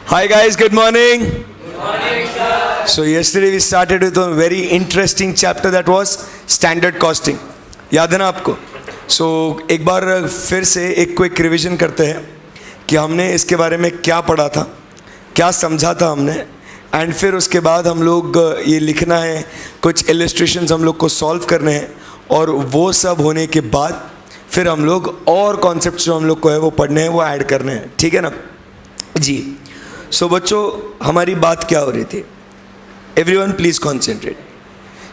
Hi guys, good morning. Good morning, sir. So yesterday we started with a very interesting chapter that was standard costing. याद है ना आपको? So एक बार फिर से एक क्विक रिवीजन करते हैं कि हमने इसके बारे में क्या पढ़ा था, क्या समझा था हमने, एंड फिर उसके बाद हम लोग ये लिखना है, कुछ इलस्ट्रेशंस हम लोग को सॉल्व करने हैं, और वो सब होने के बाद फिर हम लोग और कॉन्सेप्ट जो हम लोग को है वो पढ़ने हैं, वो ऐड करने हैं. ठीक है ना जी? सो बच्चों, हमारी बात क्या हो रही थी? Everyone please concentrate.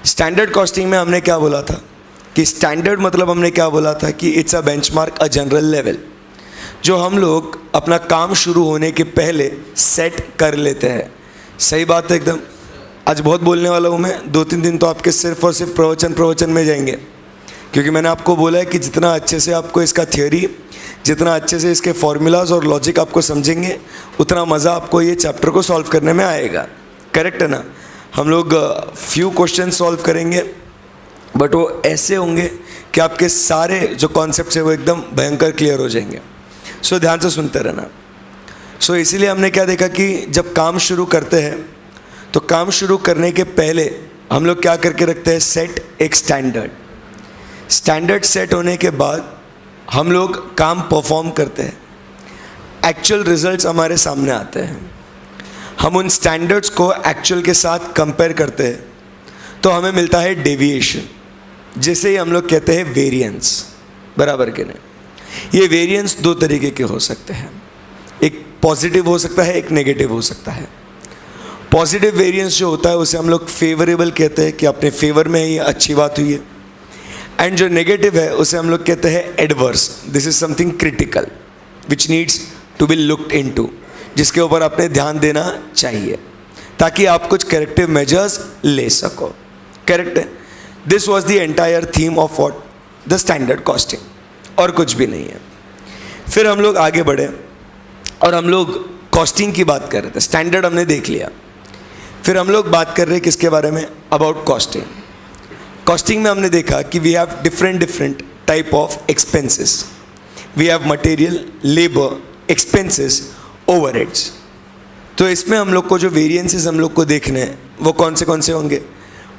Standard costing में हमने क्या बोला था कि स्टैंडर्ड मतलब हमने क्या बोला था कि it's a benchmark, a general level, जो हम लोग अपना काम शुरू होने के पहले सेट कर लेते हैं. सही बात है एकदम. आज बहुत बोलने वाला हूँ मैं. 2-3 दिन तो आपके सिर्फ और सिर्फ प्रवचन में जाएंगे, क्योंकि मैंने आपको बोला है कि जितना अच्छे से आपको इसका थियोरी, जितना अच्छे से इसके फॉर्मूलाज और लॉजिक आपको समझेंगे, उतना मज़ा आपको ये चैप्टर को सॉल्व करने में आएगा. करेक्ट है ना? हम लोग फ्यू क्वेश्चन सॉल्व करेंगे, बट वो ऐसे होंगे कि आपके सारे जो कॉन्सेप्ट्स है वो एकदम भयंकर क्लियर हो जाएंगे. सो ध्यान से सुनते रहना. सो इसीलिए हमने क्या देखा कि जब काम शुरू करते हैं तो काम शुरू करने के पहले हम लोग क्या करके रखते हैं? सेट एक स्टैंडर्ड. स्टैंडर्ड सेट होने के बाद हम लोग काम परफॉर्म करते हैं, एक्चुअल रिजल्ट्स हमारे सामने आते हैं. हम उन स्टैंडर्ड्स को एक्चुअल के साथ कंपेयर करते हैं तो हमें मिलता है डेविएशन, जिसे ही हम लोग कहते हैं वेरिएंस. बराबर के नहीं? ये वेरिएंस 2 तरीके के हो सकते हैं. एक पॉजिटिव हो सकता है, एक नेगेटिव हो सकता है. पॉजिटिव वेरिएंस जो होता है उसे हम लोग फेवरेबल कहते हैं कि अपने फेवर में ये अच्छी बात हुई है. एंड जो नेगेटिव है उसे हम लोग कहते हैं adverse. This is something critical which needs to be looked into, जिसके ऊपर आपने ध्यान देना चाहिए ताकि आप कुछ करेक्टिव मेजर्स ले सको. करेक्ट है? This was the entire theme of what? The standard costing, और कुछ भी नहीं है. फिर हम लोग आगे बढ़े और हम लोग कॉस्टिंग की बात कर रहे थे. स्टैंडर्ड हमने देख लिया. फिर हम लोग बात कर रहे हैं किसके बारे में? About costing. कॉस्टिंग में हमने देखा कि we have different type of expenses. We have material, labour, expenses, overheads. तो इसमें हम लोग को जो वेरिएंसेस हम लोग को देखने हैं वो कौन से होंगे?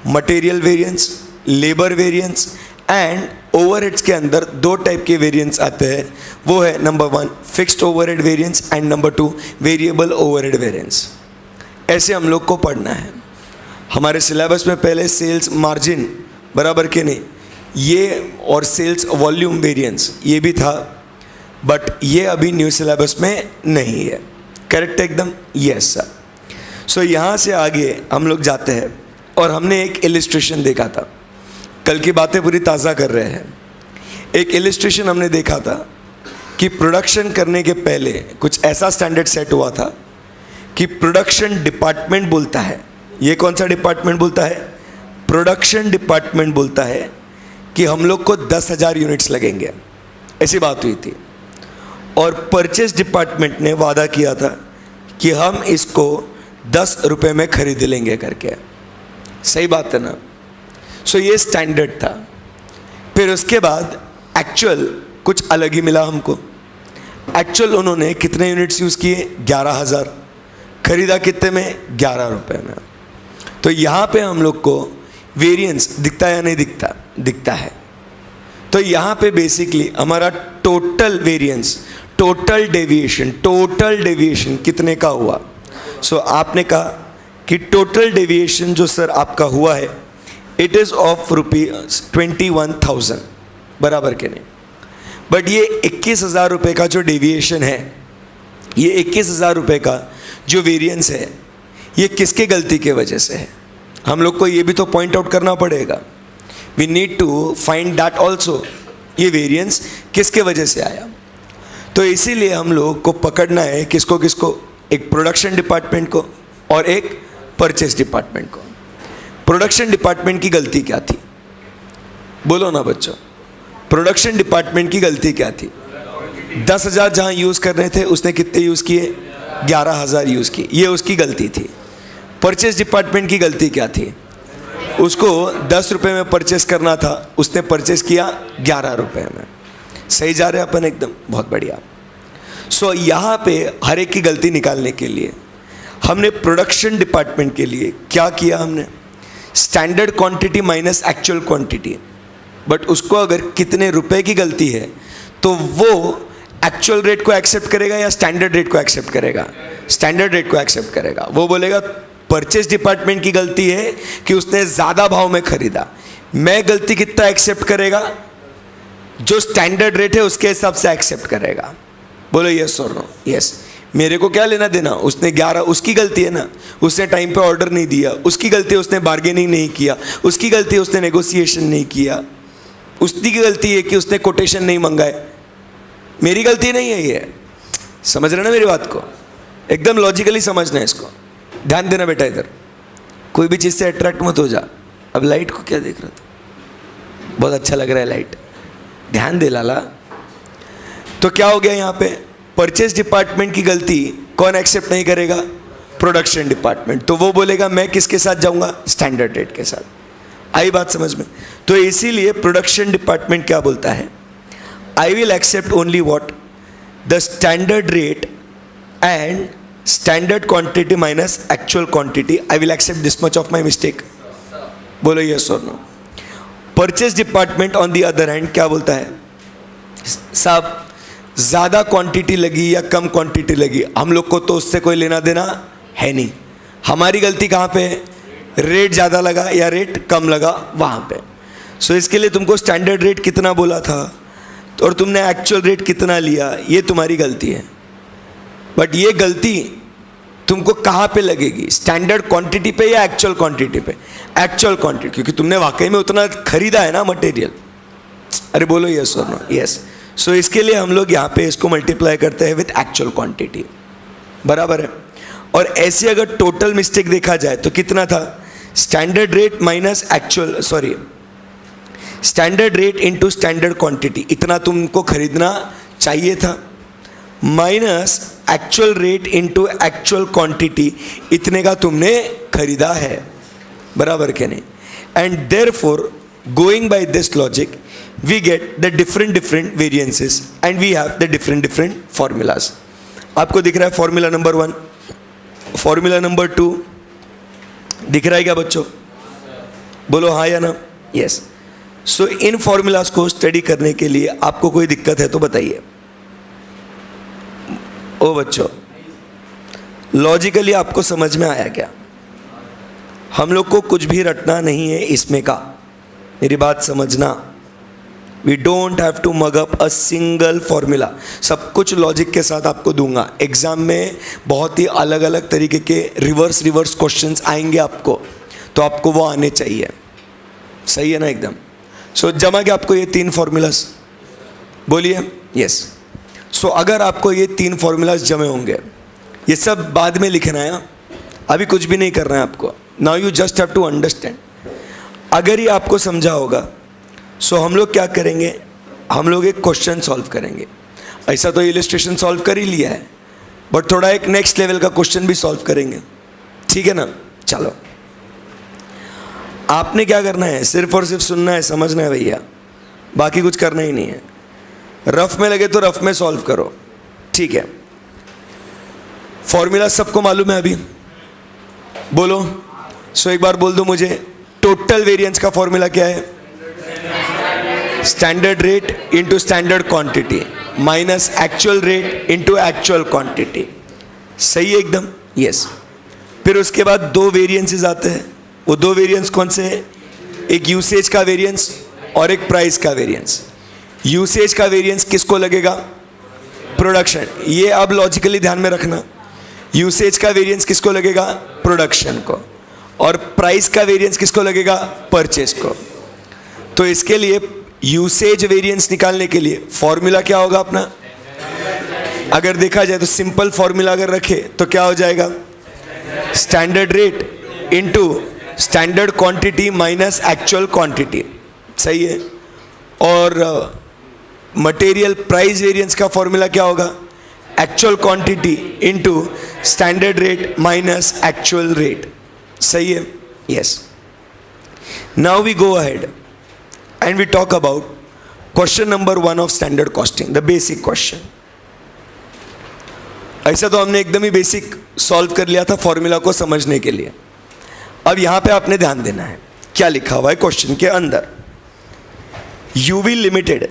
Material variance, labour variance, and overheads के अंदर 2 टाइप के वेरिएंस आते हैं. वो है number 1 fixed overhead variance and number 2 variable overhead variance. ऐसे हम लोग को पढ़ना है. हमारे सिलेबस में पहले सेल्स मार्जिन, बराबर के नहीं, ये और सेल्स वॉल्यूम वेरिएंस ये भी था, बट ये अभी न्यू सिलेबस में नहीं है. करेक्ट है एकदम? Yes sir. सो यहाँ से आगे हम लोग जाते हैं और हमने एक इलिस्ट्रेशन देखा था. कल की बातें पूरी ताज़ा कर रहे हैं. एक इलिस्ट्रेशन हमने देखा था कि प्रोडक्शन करने के पहले कुछ ऐसा स्टैंडर्ड सेट हुआ था कि प्रोडक्शन डिपार्टमेंट बोलता है. ये कौन सा डिपार्टमेंट बोलता है? प्रोडक्शन डिपार्टमेंट बोलता है कि हम लोग को 10,000 यूनिट्स लगेंगे. ऐसी बात हुई थी. और परचेज डिपार्टमेंट ने वादा किया था कि हम इसको 10 रुपये में खरीद लेंगे करके. सही बात है ना? सो ये स्टैंडर्ड था. फिर उसके बाद एक्चुअल कुछ अलग ही मिला हमको. एक्चुअल उन्होंने कितने यूनिट्स यूज़ किए? 11,000. खरीदा कितने में? 11 रुपये में. तो यहाँ पे हम लोग को वेरिएंस दिखता है या नहीं दिखता? दिखता है. तो यहाँ पे बेसिकली हमारा टोटल वेरिएंस, टोटल डेविएशन कितने का हुआ? सो आपने कहा कि टोटल डेविएशन जो सर आपका हुआ है इट इज़ ऑफ ₹21,000. बराबर के नहीं? बट ये 21,000 रुपये का जो डेविएशन है, ये 21,000 रुपये का जो वेरिएंस है, ये किसके गलती के वजह से है? हम लोग को ये भी तो पॉइंट आउट करना पड़ेगा. We need to find that also. ये वेरिएंस किसके वजह से आया? तो इसीलिए हम लोग को पकड़ना है किसको? एक प्रोडक्शन डिपार्टमेंट को और एक परचेज डिपार्टमेंट को. प्रोडक्शन डिपार्टमेंट की गलती क्या थी? बोलो ना बच्चों. प्रोडक्शन डिपार्टमेंट की गलती क्या थी? 10,000 जहाँ यूज़ कर रहे थे उसने कितने यूज़ किए? 11,000 यूज़ किए. ये उसकी गलती थी. परचेज डिपार्टमेंट की गलती क्या थी? उसको 10 रुपये में परचेस करना था, उसने परचेस किया 11 रुपये में. सही जा रहे हैं अपन एकदम? बहुत बढ़िया. सो यहाँ पे हर एक की गलती निकालने के लिए हमने प्रोडक्शन डिपार्टमेंट के लिए क्या किया, हमने standard quantity minus actual quantity, but उसको अगर कितने रुपए की गलती है तो वो एक्चुअल रेट को एक्सेप्ट करेगा या स्टैंडर्ड रेट को एक्सेप्ट करेगा? स्टैंडर्ड रेट को एक्सेप्ट करेगा। वो बोलेगा परचेज डिपार्टमेंट की गलती है कि उसने ज़्यादा भाव में खरीदा। मैं गलती कितना एक्सेप्ट करेगा? जो स्टैंडर्ड रेट है उसके हिसाब से एक्सेप्ट करेगा। बोलो यस और नो? यस। मेरे को क्या लेना देना? उसने 11, उसकी गलती है ना, उसने टाइम पे ऑर्डर नहीं दिया, उसकी गलती है उसने बार्गेनिंग नहीं किया, उसकी गलती है उसने नेगोशिएशन नहीं किया, उसकी गलती है कि उसने कोटेशन नहीं मंगाए। मेरी गलती नहीं है ये। समझ रहे ना मेरी बात को? एकदम लॉजिकली समझना है इसको। ध्यान देना बेटा, इधर कोई भी चीज़ से अट्रैक्ट मत हो जा। अब लाइट को क्या देख रहा था? बहुत अच्छा लग रहा है लाइट, ध्यान दे लाला। तो क्या हो गया यहाँ पे? परचेज डिपार्टमेंट की गलती कौन एक्सेप्ट नहीं करेगा? Production department. तो वो बोलेगा मैं किसके साथ जाऊंगा? स्टैंडर्ड रेट के साथ। आई बात समझ में? तो इसीलिए प्रोडक्शन डिपार्टमेंट क्या बोलता है? I will accept only what? The standard rate and standard quantity minus actual quantity. I will accept this much of my mistake. बोलो यस और no? Purchase department on the other hand क्या बोलता है? साहब ज़्यादा क्वांटिटी लगी या कम quantity लगी, हम लोग को तो उससे कोई लेना देना है नहीं। हमारी गलती कहाँ पे है? रेट ज़्यादा लगा या रेट कम लगा, वहाँ पे। सो इसके लिए तुमको स्टैंडर्ड रेट कितना बोला था और तुमने एक्चुअल रेट कितना लिया, ये तुम्हारी गलती है। बट ये गलती तुमको कहाँ पे लगेगी? स्टैंडर्ड क्वांटिटी पे या एक्चुअल क्वांटिटी पे? एक्चुअल क्वांटिटी, क्योंकि तुमने वाकई में उतना खरीदा है ना मटेरियल। अरे बोलो यस और नो? यस। सो इसके लिए हम लोग यहाँ पे इसको मल्टीप्लाई करते हैं विथ एक्चुअल क्वांटिटी, बराबर है। और ऐसे अगर टोटल मिस्टेक देखा जाए तो कितना था? Standard rate minus actual, sorry, standard rate into standard quantity, इतना तुमको खरीदना चाहिए था, minus actual rate into actual quantity, इतने का तुमने खरीदा है, बराबर के नहीं? And therefore going by this logic we get the different variances and we have the different formulas. आपको दिख रहा है फॉर्मूला नंबर 1, फॉर्मूला नंबर 2 दिख रहा है क्या बच्चों? बोलो हाँ या ना? यस। सो इन फॉर्मूलाज को स्टडी करने के लिए आपको कोई दिक्कत है तो बताइए। ओ बच्चों, लॉजिकली आपको समझ में आया क्या? हम लोग को कुछ भी रटना नहीं है इसमें का, मेरी बात समझना। We don't have to mug up a single formula. सब कुछ लॉजिक के साथ आपको दूंगा। एग्जाम में बहुत ही अलग अलग तरीके के रिवर्स क्वेश्चंस आएंगे आपको, तो आपको वो आने चाहिए। सही है ना एकदम? सो जमा के आपको ये 3 फॉर्मूलाज बोलिए। यस। सो अगर आपको ये 3 फॉर्मूलाज जमे होंगे, ये सब बाद में लिखना है, अभी कुछ भी नहीं करना है आपको। Now you just have to understand. अगर ये आपको समझा होगा, सो हम लोग क्या करेंगे? हम लोग एक क्वेश्चन सॉल्व करेंगे। ऐसा तो इलस्ट्रेशन सॉल्व कर ही लिया है, बट थोड़ा एक नेक्स्ट लेवल का क्वेश्चन भी सॉल्व करेंगे, ठीक है ना? चलो, आपने क्या करना है? सिर्फ और सिर्फ सुनना है, समझना है भैया, बाकी कुछ करना ही नहीं है। रफ में लगे तो रफ में सॉल्व करो, ठीक है? फॉर्मूला सबको मालूम है अभी? बोलो। सो एक बार बोल दो मुझे, टोटल वेरिएंस का फॉर्मूला क्या है? Standard rate into standard quantity minus actual rate into actual quantity. सही है एकदम? यस। फिर उसके बाद 2 वेरिएंसेस आते हैं। वो 2 वेरिएंस कौन से हैं? एक यूसेज का वेरिएंस और एक प्राइस का वेरिएंस। यूसेज का वेरिएंस किसको लगेगा? प्रोडक्शन। ये अब लॉजिकली ध्यान में रखना, यूसेज का वेरिएंस किसको लगेगा? प्रोडक्शन को। और प्राइस का वेरिएंस किसको लगेगा? परचेज को। तो इसके लिए यूसेज वेरिएंस निकालने के लिए फॉर्मूला क्या होगा अपना? अगर देखा जाए तो सिंपल फॉर्मूला अगर रखे तो क्या हो जाएगा? Standard rate into standard quantity minus actual quantity. सही है? और मटेरियल प्राइस वेरिएंस का फॉर्मूला क्या होगा? Actual quantity into standard rate minus actual rate. सही है? Yes. Now we go ahead and we talk about question number 1 of standard costing, the basic question. ऐसा तो हमने एकदम ही बेसिक सॉल्व कर लिया था फॉर्मूला को समझने के लिए। अब यहां पे आपने ध्यान देना है क्या लिखा हुआ है क्वेश्चन के अंदर। UV limited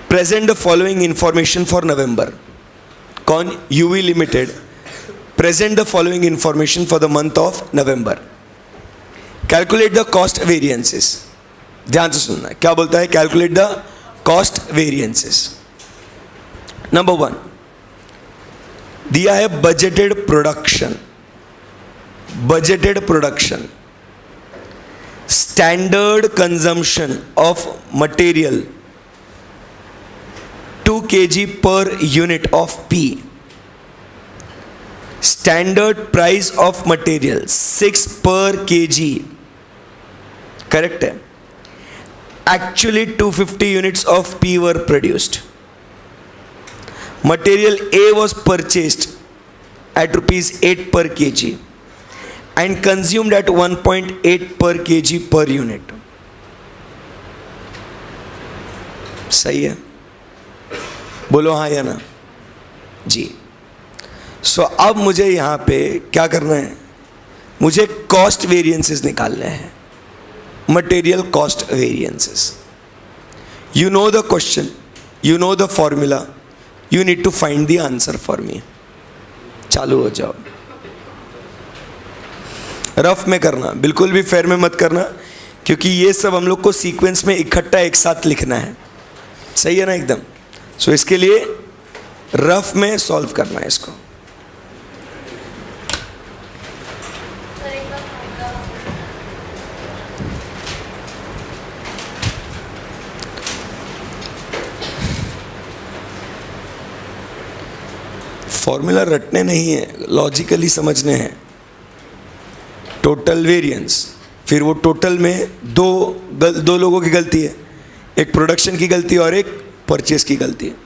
present the following information for November. कौन? UV limited present the following information for the month of November. Calculate the cost variances. ध्यान से सुनना है क्या बोलता है। Calculate the cost variances. Number 1 दिया है budgeted production. Budgeted production, standard consumption of material 2 kg per unit of P, standard price of material 6 per kg, correct है। Actually 250 units of P were produced. Material A was purchased at rupees 8 per kg and consumed at 1.8 per kg per unit. सही है, बोलो हाँ या ना जी। सो अब मुझे यहाँ पे क्या करना है, मुझे कॉस्ट वेरिएंसेस निकालने हैं। Material cost variances. You know the question, you know the formula, you need to find the answer for me. चालू हो जाओ। रफ में करना, बिल्कुल भी फेयर में मत करना, क्योंकि ये सब हम लोग को सीक्वेंस में इकट्ठा एक साथ लिखना है। सही है ना एकदम। सो इसके लिए रफ में सॉल्व करना है इसको। फॉर्मूला रटने नहीं है, लॉजिकली समझने हैं। टोटल वेरिएंस, फिर वो टोटल में दो लोगों की गलती है, एक प्रोडक्शन की गलती और एक परचेस की गलती है।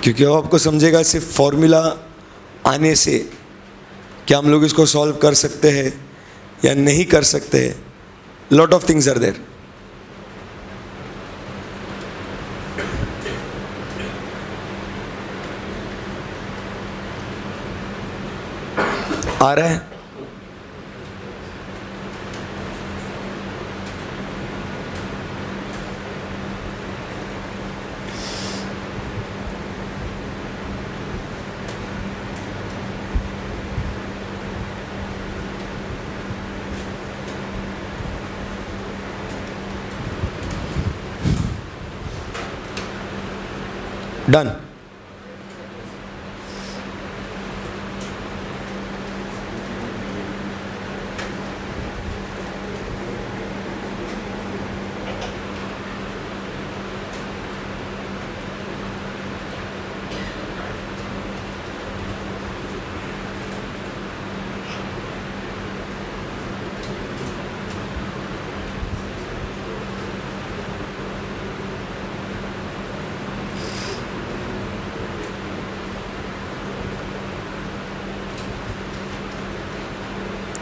क्योंकि अब आपको समझेगा सिर्फ फॉर्मूला आने से क्या हम लोग इसको सॉल्व कर सकते हैं या नहीं कर सकते हैं। Lot of things are there. आ रहा है? डन।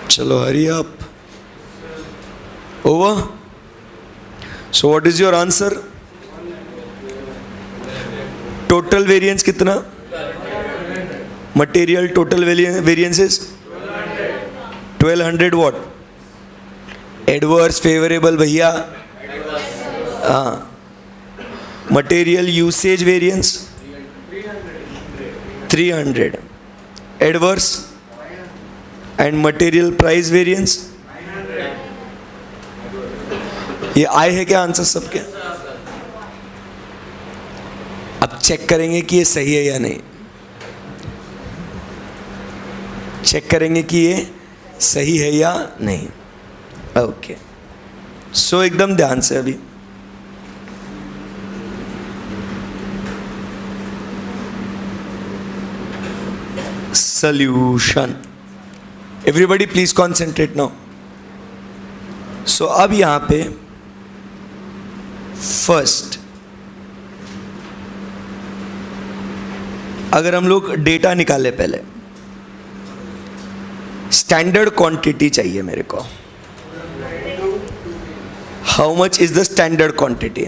चलो hurry up. Over. So what is your answer? Total variance कितना? Material total variances 1200 what? Adverse, favourable भैया? हाँ। Material usage variance 300। Adverse and material price variance ये आए है क्या आंसर सबके? अब चेक करेंगे कि ये सही है या नहीं। चेक करेंगे कि ये सही है या नहीं। ओके, सो एकदम ध्यान से अभी solution. Everybody please concentrate now. So अब यहां पे फर्स्ट अगर हम लोग डेटा निकाले, पहले स्टैंडर्ड क्वांटिटी चाहिए मेरे को। How much is the standard quantity?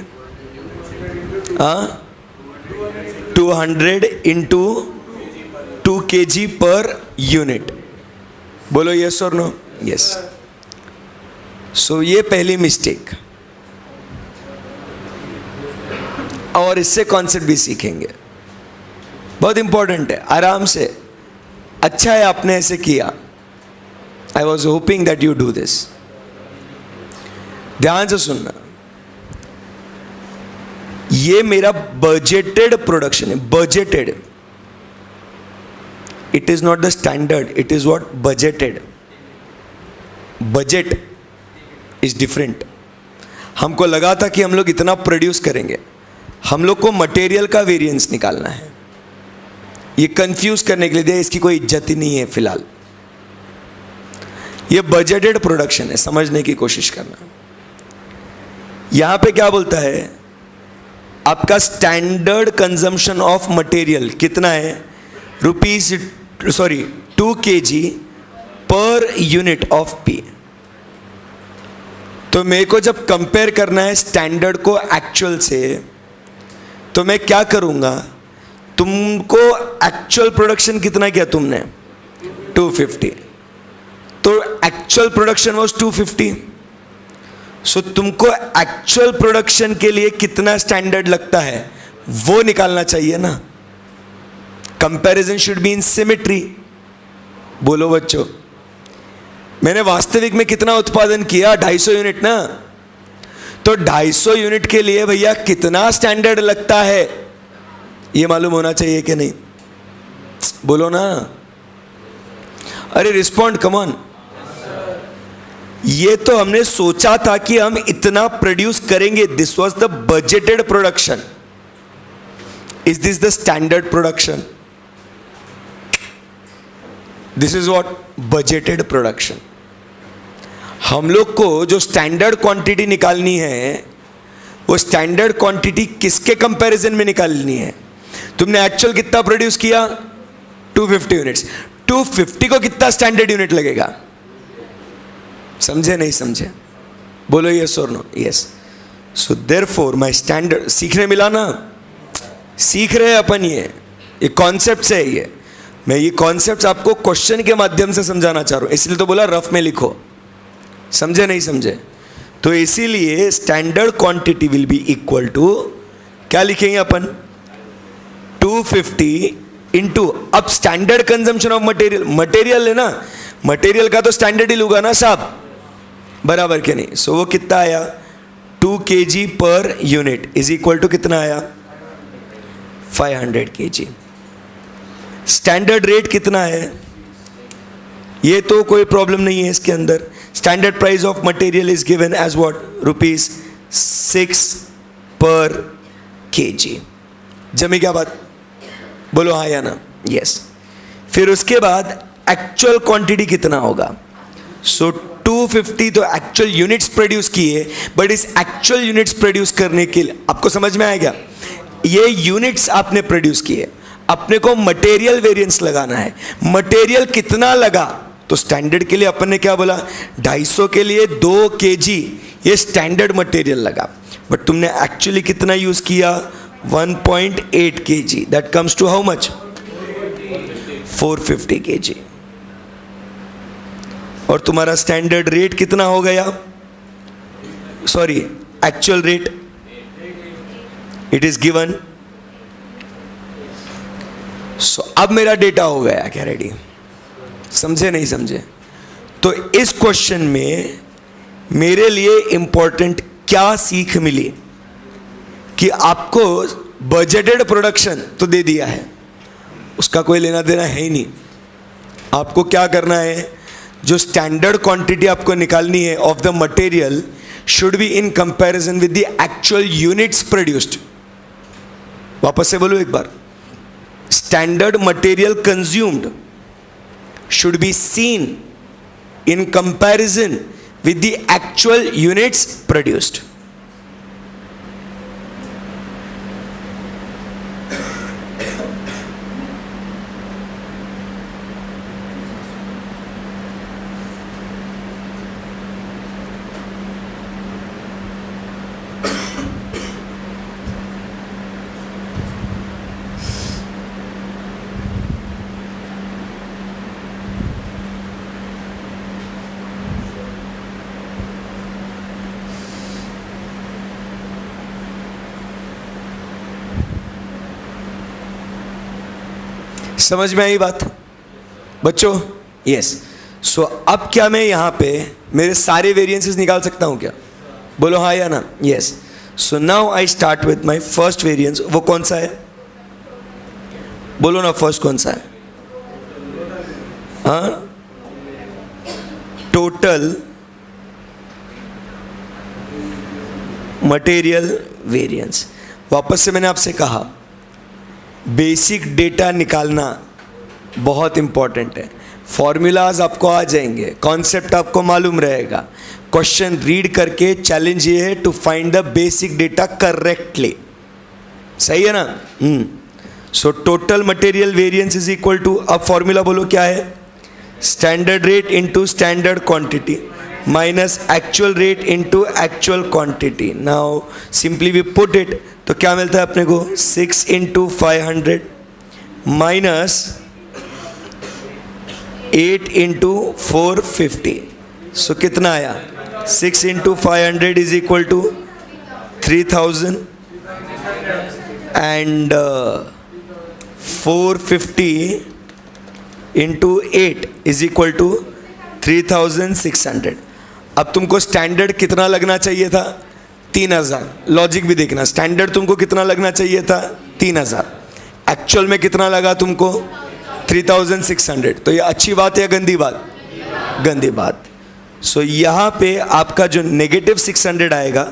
200 into 2 kg per unit. बोलो यस और नो? यस। सो ये पहली मिस्टेक, और इससे कॉन्सेप्ट भी सीखेंगे, बहुत इंपॉर्टेंट है। आराम से, अच्छा है आपने ऐसे किया। I was hoping that you do this. ध्यान से सुनना, ये मेरा बजटेड प्रोडक्शन है। Budgeted, it is not the standard, it is what? Budgeted. Budget is different. हमको लगा था कि हम लोग इतना प्रोड्यूस करेंगे, हम लोग को मटेरियल का वेरिएंस निकालना है। ये कंफ्यूज करने के लिए दिया, इसकी कोई इज्जत ही नहीं है फिलहाल। ये बजटेड प्रोडक्शन है, समझने की कोशिश करना। यहां पे क्या बोलता है? आपका स्टैंडर्ड कंजम्पशन ऑफ मटेरियल कितना है? 2 kg per unit of P. तो मेरे को जब कंपेयर करना है स्टैंडर्ड को एक्चुअल से, तो मैं क्या करूंगा? तुमको एक्चुअल प्रोडक्शन कितना किया तुमने? 250। तो एक्चुअल प्रोडक्शन वाज 250। सो तुमको एक्चुअल प्रोडक्शन के लिए कितना स्टैंडर्ड लगता है वो निकालना चाहिए ना। Comparison should be in symmetry. बोलो बच्चों, मैंने वास्तविक में कितना उत्पादन किया? 250 यूनिट ना। तो 250 यूनिट के लिए भैया कितना स्टैंडर्ड लगता है ये मालूम होना चाहिए कि नहीं? बोलो ना, अरे रिस्पॉन्ड, कम ऑन। ये तो हमने सोचा था कि हम इतना प्रोड्यूस करेंगे। This was the budgeted production. Is this the standard production? This is what? Budgeted production. हम लोग को जो स्टैंडर्ड क्वांटिटी निकालनी है, वो स्टैंडर्ड क्वांटिटी किसके कंपैरिजन में निकालनी है? तुमने एक्चुअल कितना प्रोड्यूस किया? 250 यूनिट्स। 250 को कितना स्टैंडर्ड यूनिट लगेगा? समझे नहीं समझे? बोलो यस और no? Yes. So therefore my standard, सीखने मिला ना? सीख रहे हैं अपन। ये कॉन्सेप्ट है। ये मैं ये कॉन्सेप्ट आपको क्वेश्चन के माध्यम से समझाना चाह रहा हूं, इसलिए तो बोला रफ में लिखो। समझे नहीं समझे? तो इसीलिए standard quantity will be equal to, क्या लिखेंगे अपन? 250 इंटू, अब standard consumption of material, material है ना, मटेरियल का तो स्टैंडर्ड ही लूंगा ना साहब, बराबर के नहीं? सो वो कितना आया? 2 kg per unit is equal to कितना आया? 500 kg। स्टैंडर्ड रेट कितना है? ये तो कोई प्रॉब्लम नहीं है इसके अंदर। Standard price of material is given as what? ₹6 पर kg। जमी क्या बात? बोलो हाँ या ना? यस। फिर उसके बाद एक्चुअल क्वांटिटी कितना होगा? सो 250 तो एक्चुअल यूनिट्स प्रोड्यूस किए, बट इस एक्चुअल यूनिट्स प्रोड्यूस करने के लिए आपको समझ में आएगा, ये यूनिट्स आपने प्रोड्यूस किए, अपने को मटेरियल वेरिएंस लगाना है। मटेरियल कितना लगा? तो स्टैंडर्ड के लिए अपन ने क्या बोला? 250 के लिए 2 kg ये स्टैंडर्ड मटेरियल लगा, बट तुमने एक्चुअली कितना यूज किया? 1.8 kg। That comes to how much? 450 kg। और तुम्हारा स्टैंडर्ड रेट कितना हो गया? Sorry, actual rate it is given. So अब मेरा डेटा हो गया क्या रेडी? समझे नहीं समझे? तो इस क्वेश्चन में मेरे लिए इंपॉर्टेंट क्या सीख मिली कि आपको बजटेड प्रोडक्शन तो दे दिया है, उसका कोई लेना देना है ही नहीं। आपको क्या करना है, जो स्टैंडर्ड क्वांटिटी आपको निकालनी है of the material should be in comparison with the actual units produced. वापस से बोलो एक बार, standard material consumed should be seen in comparison with the actual units produced. समझ में आई बात बच्चों? यस। सो अब क्या मैं यहाँ पे मेरे सारे वेरिएंसेस निकाल सकता हूँ क्या? बोलो हाँ या ना? Yes. So now I start with my first variance. वो कौन सा है? बोलो ना, फर्स्ट कौन सा है? हाँ, टोटल मटेरियल वेरिएंस। वापस से मैंने आपसे कहा बेसिक डेटा निकालना बहुत इंपॉर्टेंट है। फॉर्मूलाज आपको आ जाएंगे, कॉन्सेप्ट आपको मालूम रहेगा। क्वेश्चन रीड करके चैलेंज ये है to find the basic data correctly. सही है ना? So total material variance is equal to, अब फॉर्मूला बोलो क्या है? Standard rate into standard quantity minus actual rate into actual quantity. Now simply we put it, तो क्या मिलता है अपने को? 6 इंटू 500 माइनस 8 इंटू 450। सो कितना आया? 6 into 500 is equal to 3000 and 450 into 8 is equal to 3600। अब तुमको स्टैंडर्ड कितना लगना चाहिए था? 3000। लॉजिक भी देखना, स्टैंडर्ड तुमको कितना लगना चाहिए था? 3000। एक्चुअल में कितना लगा तुमको? 3600। तो ये अच्छी बात है या गंदी बात? गंदी बात। सो यहाँ पे आपका जो नेगेटिव 600 आएगा,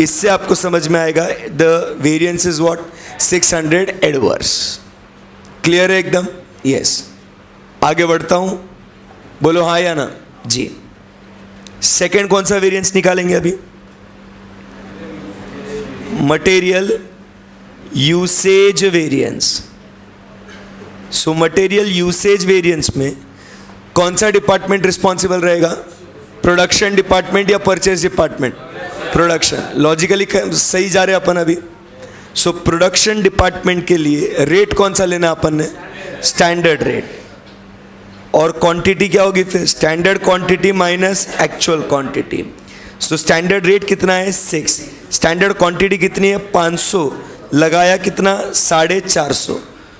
इससे आपको समझ में आएगा the variance is what? 600 adverse. Clear है एकदम? यस। आगे बढ़ता हूँ, बोलो हाँ या ना? जी। सेकेंड कौन सा वेरिएंस निकालेंगे अभी? Material usage variance. So material usage variance में कौन सा डिपार्टमेंट रिस्पॉन्सिबल रहेगा? प्रोडक्शन डिपार्टमेंट या परचेज डिपार्टमेंट? प्रोडक्शन। लॉजिकली सही जा रहे अपन अभी। सो प्रोडक्शन डिपार्टमेंट के लिए रेट कौन सा लेना अपन ने? Standard rate. और क्वांटिटी क्या होगी फिर? Standard quantity minus actual quantity. So standard rate कितना है? 6। स्टैंडर्ड क्वांटिटी कितनी है? 500। लगाया कितना? 450।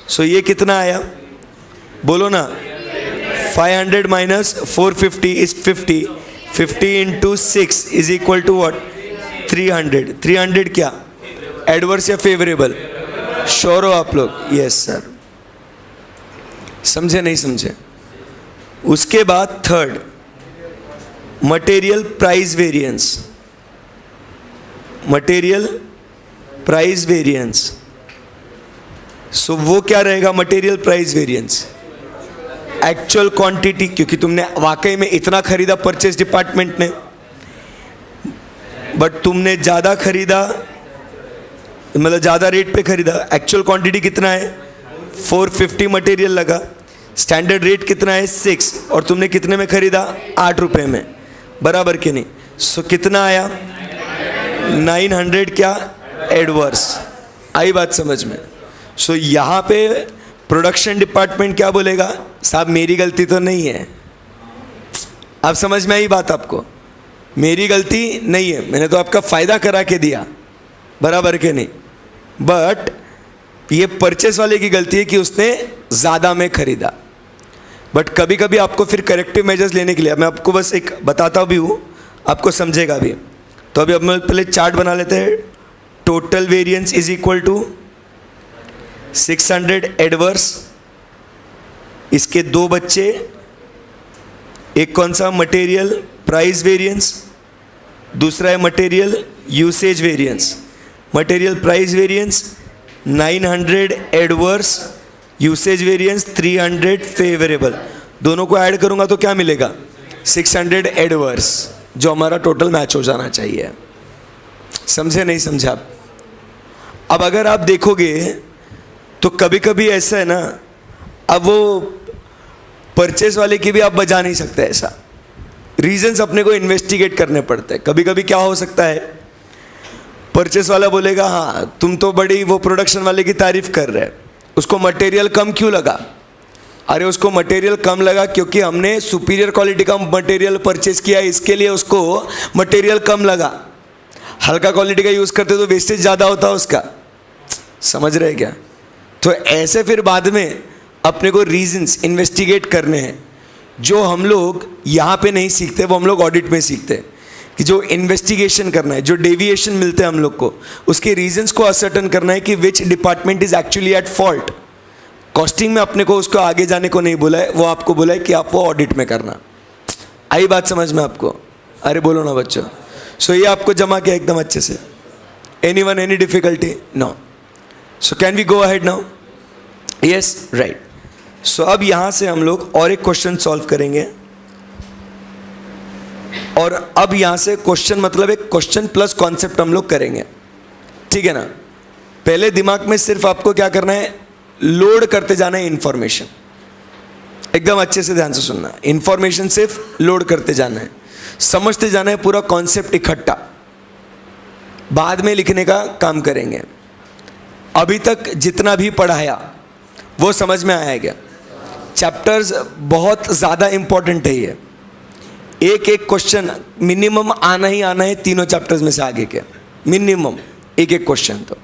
सो ये कितना आया? बोलो ना। 500 minus 450 is 50। 50 into 6 is equal to what? 300। 300 क्या? एडवर्स या फेवरेबल? श्योर हो आप लोग? Yes sir. समझे नहीं समझे? उसके बाद third, material price variance. Material price variance. So वो क्या रहेगा? Material price variance actual quantity, क्योंकि तुमने वाकई में इतना खरीदा परचेज डिपार्टमेंट ने, बट तुमने ज़्यादा खरीदा, मतलब ज़्यादा रेट पे खरीदा। एक्चुअल क्वांटिटी कितना है? 450 मटेरियल लगा। स्टैंडर्ड रेट कितना है? 6। और तुमने कितने में खरीदा? 8 रुपये में। बराबर कि नहीं? सो कितना आया? 900 क्या? एडवर्स। आई बात समझ में? सो यहाँ पे प्रोडक्शन डिपार्टमेंट क्या बोलेगा? साहब मेरी गलती तो नहीं है। आप समझ में आई बात आपको? मेरी गलती नहीं है, मैंने तो आपका फ़ायदा करा के दिया। बराबर के नहीं? बट ये परचेस वाले की गलती है कि उसने ज़्यादा में खरीदा। बट कभी कभी आपको फिर करेक्टिव मेजर्स लेने के लिए, मैं आपको बस एक बताता भी हूँ, आपको समझेगा भी। तो अभी हम लोग पहले चार्ट बना लेते हैं. Total variance is equal to 600 adverse. इसके दो बच्चे, एक कौन सा, मटेरियल प्राइस वेरिएंस, दूसरा है material usage variance. Material price variance 900 adverse, usage variance 300 favourable. दोनों को ऐड करूंगा तो क्या मिलेगा, 600 एडवर्स, जो हमारा टोटल मैच हो जाना चाहिए. समझे नहीं समझे आप? अब अगर आप देखोगे तो कभी कभी ऐसा है ना, अब वो परचेस वाले की भी आप बजा नहीं सकते ऐसा. रीजंस अपने को इन्वेस्टिगेट करने पड़ते हैं. कभी कभी क्या हो सकता है, परचेस वाला बोलेगा हाँ तुम तो बड़ी वो प्रोडक्शन वाले की तारीफ कर रहे हैं, उसको मटेरियल कम क्यों लगा. अरे उसको मटेरियल कम लगा क्योंकि हमने सुपीरियर क्वालिटी का मटेरियल परचेस किया, इसके लिए उसको मटेरियल कम लगा. हल्का क्वालिटी का यूज़ करते तो वेस्टेज ज़्यादा होता उसका. समझ रहे क्या? तो ऐसे फिर बाद में अपने को रीजंस इन्वेस्टिगेट करने हैं, जो हम लोग यहाँ पे नहीं सीखते, वो हम लोग ऑडिट में सीखते हैं. कि जो इन्वेस्टिगेशन करना है, जो डेविएशन मिलते हैं हम लोग को, उसके रीजंस को असर्टन करना है कि which department is actually at fault. Costing में अपने को उसको आगे जाने को नहीं बोला है, वो आपको बोला है कि आप वो ऑडिट में करना. आई बात समझ में आपको? अरे बोलो ना बच्चों. सो ये आपको जमा किया एकदम अच्छे से. Anyone any difficulty? No. So can we go ahead now? Yes, right. So अब यहाँ से हम लोग और एक क्वेश्चन सॉल्व करेंगे. और अब यहाँ से क्वेश्चन मतलब एक क्वेश्चन प्लस कॉन्सेप्ट हम लोग करेंगे. ठीक है ना? पहले दिमाग में सिर्फ आपको क्या करना है, लोड करते जाना है इंफॉर्मेशन. एकदम अच्छे से ध्यान से सुनना. इंफॉर्मेशन सिर्फ लोड करते जाना है, समझते जाना है पूरा कॉन्सेप्ट इकट्ठा. बाद में लिखने का काम करेंगे. अभी तक जितना भी पढ़ाया वो समझ में आया क्या? चैप्टर्स बहुत ज़्यादा इंपॉर्टेंट है. ये एक एक क्वेश्चन मिनिमम आना ही आना है तीनों चैप्टर्स में से आगे के. मिनिमम एक एक क्वेश्चन तो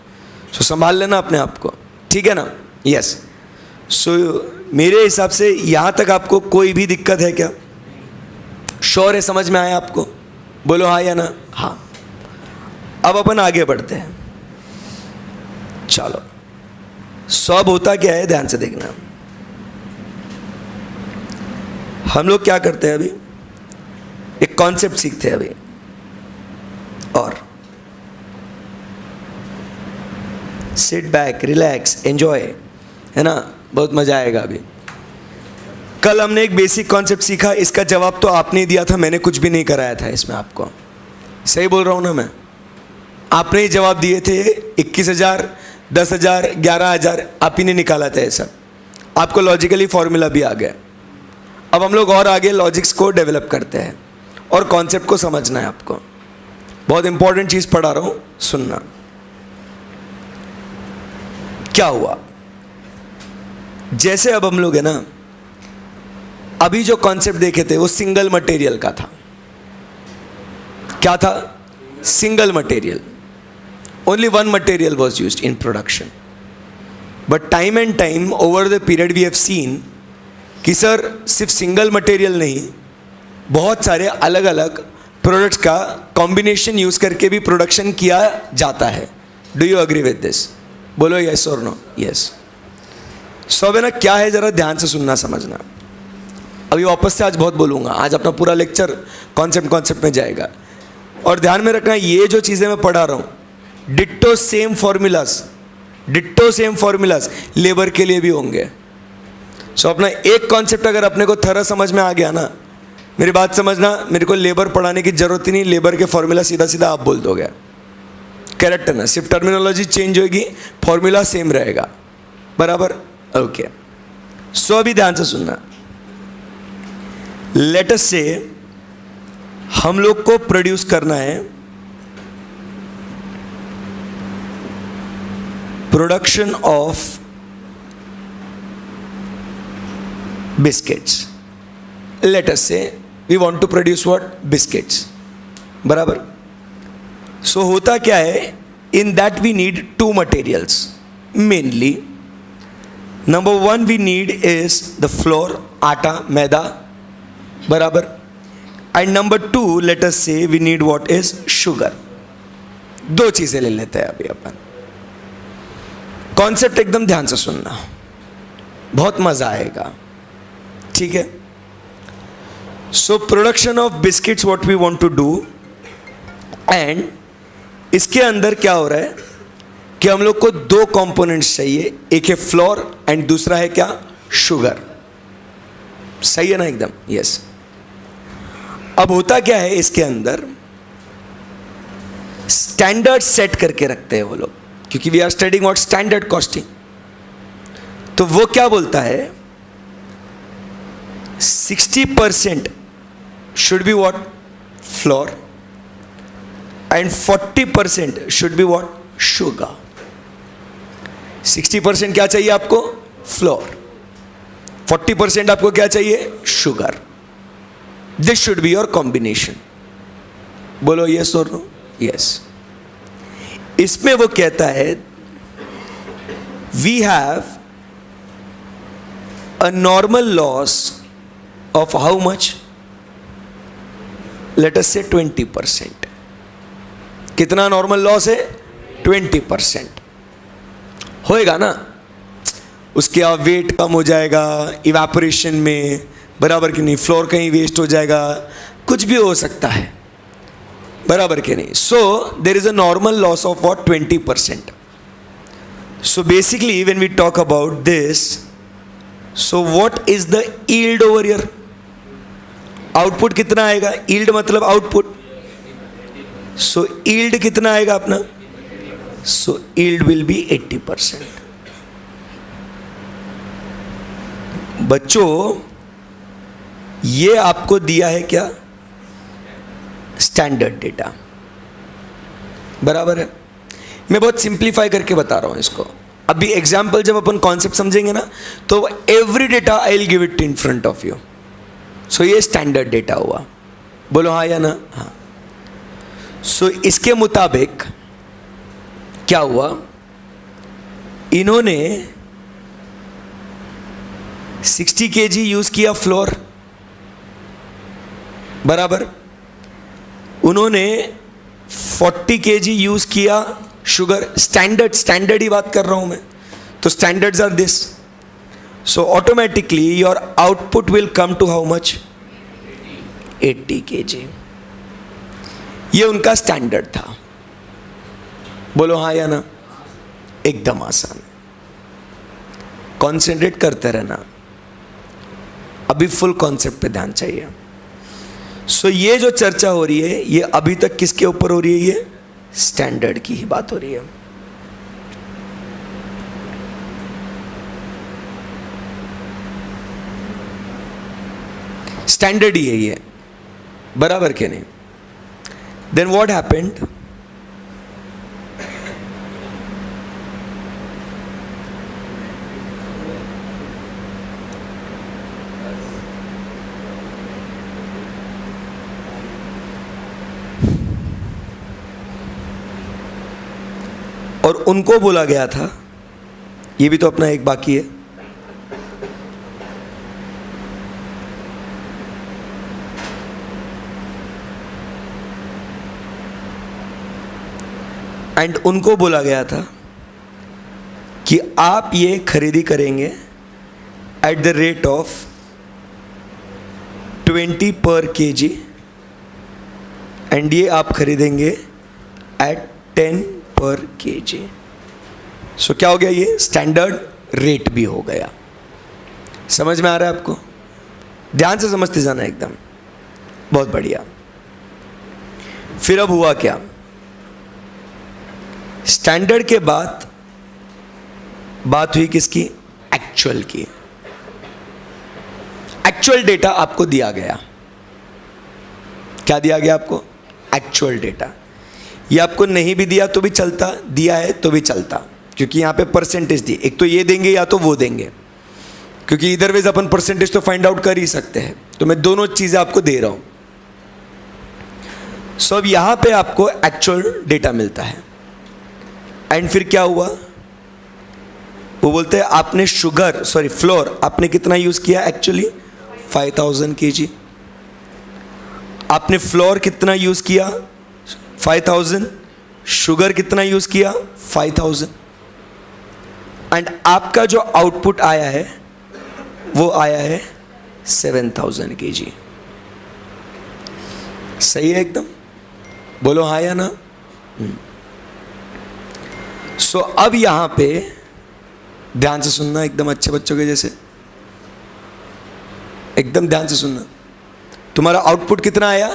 संभाल लेना अपने आप को. ठीक है ना? यस. सो मेरे हिसाब से यहाँ तक आपको कोई भी दिक्कत है क्या? श्योर है? समझ में आया आपको? बोलो हाँ या ना. हाँ. अब अपन आगे बढ़ते हैं. चलो. सब होता क्या है ध्यान से देखना. हम लोग क्या करते हैं अभी, एक कॉन्सेप्ट सीखते हैं अभी. और सिट बैक, रिलैक्स, एंजॉय, है ना? बहुत मजा आएगा अभी. कल हमने एक बेसिक कॉन्सेप्ट सीखा, इसका जवाब तो आपने ही दिया था, मैंने कुछ भी नहीं कराया था इसमें आपको. सही बोल रहा हूँ ना मैं? आपने ही जवाब दिए थे. 21,000, 10,000, 11,000 आप ही ने निकाला था. ऐसा आपको लॉजिकली फॉर्मूला भी आ गया. अब हम लोग और आगे लॉजिक्स को डेवलप करते हैं और कॉन्सेप्ट को समझना है आपको. बहुत इंपॉर्टेंट चीज़ पढ़ा रहा हूँ, सुनना. क्या हुआ, जैसे अब हम लोग है ना, अभी जो कॉन्सेप्ट देखे थे वो सिंगल मटेरियल का था. क्या था? Single material. Only one material was used in production. But time and time over the period we have seen कि सर सिर्फ सिंगल मटेरियल नहीं, बहुत सारे अलग अलग प्रोडक्ट्स का कॉम्बिनेशन यूज करके भी प्रोडक्शन किया जाता है. Do you agree with this? बोलो यस और नो. यस. सो अब ना क्या है, जरा ध्यान से सुनना समझना. अभी वापस से आज बहुत बोलूँगा, आज अपना पूरा लेक्चर कॉन्सेप्ट में जाएगा. और ध्यान में रखना, ये जो चीज़ें मैं पढ़ा रहा हूँ डिट्टो सेम फॉर्मूलाज लेबर के लिए भी होंगे. सो अपना एक कॉन्सेप्ट अगर अपने को थोड़ा समझ में आ गया ना, मेरी बात समझना, मेरे को लेबर पढ़ाने की जरूरत ही नहीं. लेबर के फॉर्मूला सीधा सीधा आप बोल दोगे. करेक्ट है ना? सिर्फ टर्मिनोलॉजी चेंज होगी, फॉर्मूला सेम रहेगा. बराबर? ओके. सो अभी ध्यान से सुनना. लेट अस से हम लोग को प्रोड्यूस करना है production of biscuits. Let us say we want to produce what? Biscuits. बराबर? सो होता क्या है, in that we need to materials mainly. Number one we need is the flour, atta, maida. बराबर? And number 2 let us say we need what is sugar. 2 चीजें ले लेते हैं अभी अपन। कॉन्सेप्ट एकदम ध्यान से सुनना, बहुत मजा आएगा, ठीक है। So production of biscuits what we want to do, and इसके अंदर क्या हो रहा है कि हम लोग को 2 कंपोनेंट्स चाहिए, एक है फ्लोर एंड दूसरा है क्या, शुगर। सही है ना एकदम, यस। अब होता क्या है इसके अंदर, स्टैंडर्ड सेट करके रखते हैं वो लोग, क्योंकि we are studying what standard costing. तो वो क्या बोलता है, 60% should be what, flour and 40% should be what, sugar. 60% क्या चाहिए आपको, फ्लोर, 40% आपको क्या चाहिए, sugar. This should be your combination. बोलो यस और नो, यस। इसमें वो कहता है we have a normal loss of how much, let us say 20%। कितना नॉर्मल लॉस है, 20%। होएगा ना, उसके वेट कम हो जाएगा इवेपोरेशन में, बराबर कि नहीं, फ्लोर कहीं वेस्ट हो जाएगा, कुछ भी हो सकता है, बराबर कि नहीं। So there is a normal loss of what, 20%। So basically when we talk about this, so what is the yield over here, output कितना आएगा, यील्ड मतलब आउटपुट। सो यील्ड कितना आएगा अपना, सो यील्ड विल बी 80%। बच्चों ये आपको दिया है क्या, स्टैंडर्ड डेटा, बराबर है। मैं बहुत सिंप्लीफाई करके बता रहा हूं इसको। अभी एग्जाम्पल जब अपन कॉन्सेप्ट समझेंगे ना, तो every data I will give it in front of you. So ये स्टैंडर्ड डेटा हुआ, बोलो हाँ या ना, हाँ। सो इसके मुताबिक क्या हुआ, इन्होंने 60 kg यूज किया फ्लोर, बराबर। उन्होंने 40 kg यूज किया शुगर। स्टैंडर्ड ही बात कर रहा हूं मैं, तो standards are this. So automatically your output will come to how much, 80 kg। ये उनका स्टैंडर्ड था, बोलो हाँ या ना, एकदम आसान। कॉन्सेंट्रेट करते रहना, अभी फुल कॉन्सेप्ट पे ध्यान चाहिए। सो ये जो चर्चा हो रही है, ये अभी तक किसके ऊपर हो रही है, ये स्टैंडर्ड की ही बात हो रही है। स्टैंडर्ड ही है ये, बराबर के नहीं। देन व्हाट हैपेंड, और उनको बोला गया था, ये भी तो अपना एक बाकी है, एंड उनको बोला गया था कि आप ये खरीदी करेंगे एट द रेट ऑफ 20 पर kg, एंड ये आप खरीदेंगे एट 10 पर kg। सो क्या हो गया, ये स्टैंडर्ड रेट भी हो गया। समझ में आ रहा है आपको, ध्यान से समझते जाना एकदम, बहुत बढ़िया। फिर अब हुआ क्या, स्टैंडर्ड के बाद बात हुई किसकी, एक्चुअल की। एक्चुअल डेटा आपको दिया गया, क्या दिया गया आपको, एक्चुअल डेटा। ये आपको नहीं भी दिया तो भी चलता, दिया है तो भी चलता, क्योंकि यहाँ पे परसेंटेज दी, एक तो ये देंगे या तो वो देंगे, क्योंकि इधर वेज अपन परसेंटेज तो फाइंड आउट कर ही सकते हैं। तो मैं दोनों चीज़ें आपको दे रहा हूँ। सो अब यहाँ पे आपको एक्चुअल डेटा मिलता है, एंड फिर क्या हुआ, वो बोलते हैं आपने फ्लोर आपने कितना यूज़ किया, एक्चुअली 5000 kg। आपने फ्लोर कितना यूज़ किया? 5000. शुगर कितना यूज़ किया? 5000. एंड आपका जो आउटपुट आया है वो आया है 7000 kg. सही है एकदम? बोलो हाँ या ना? सो अब यहां पे ध्यान से सुनना, एकदम अच्छे बच्चों के जैसे, एकदम ध्यान से सुनना. तुम्हारा आउटपुट कितना आया?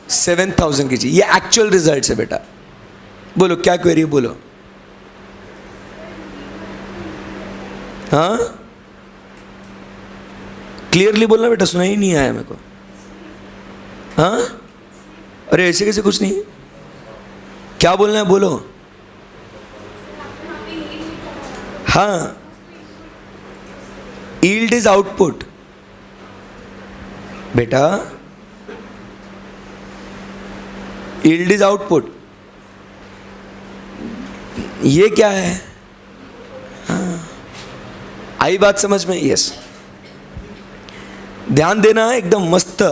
7000 kg. ये एक्चुअल रिजल्ट है बेटा. बोलो क्या क्वेरी, बोलो. हाँ, क्लियरली बोलना बेटा, सुना ही नहीं आया मेरे को. हाँ, अरे ऐसे कैसे, कुछ नहीं, क्या बोलना है बोलो. हाँ, यील्ड इज आउटपुट बेटा, यील्ड इज आउटपुट. ये क्या है? हाँ, आई बात समझ में? यस, ध्यान देना है एकदम मस्त.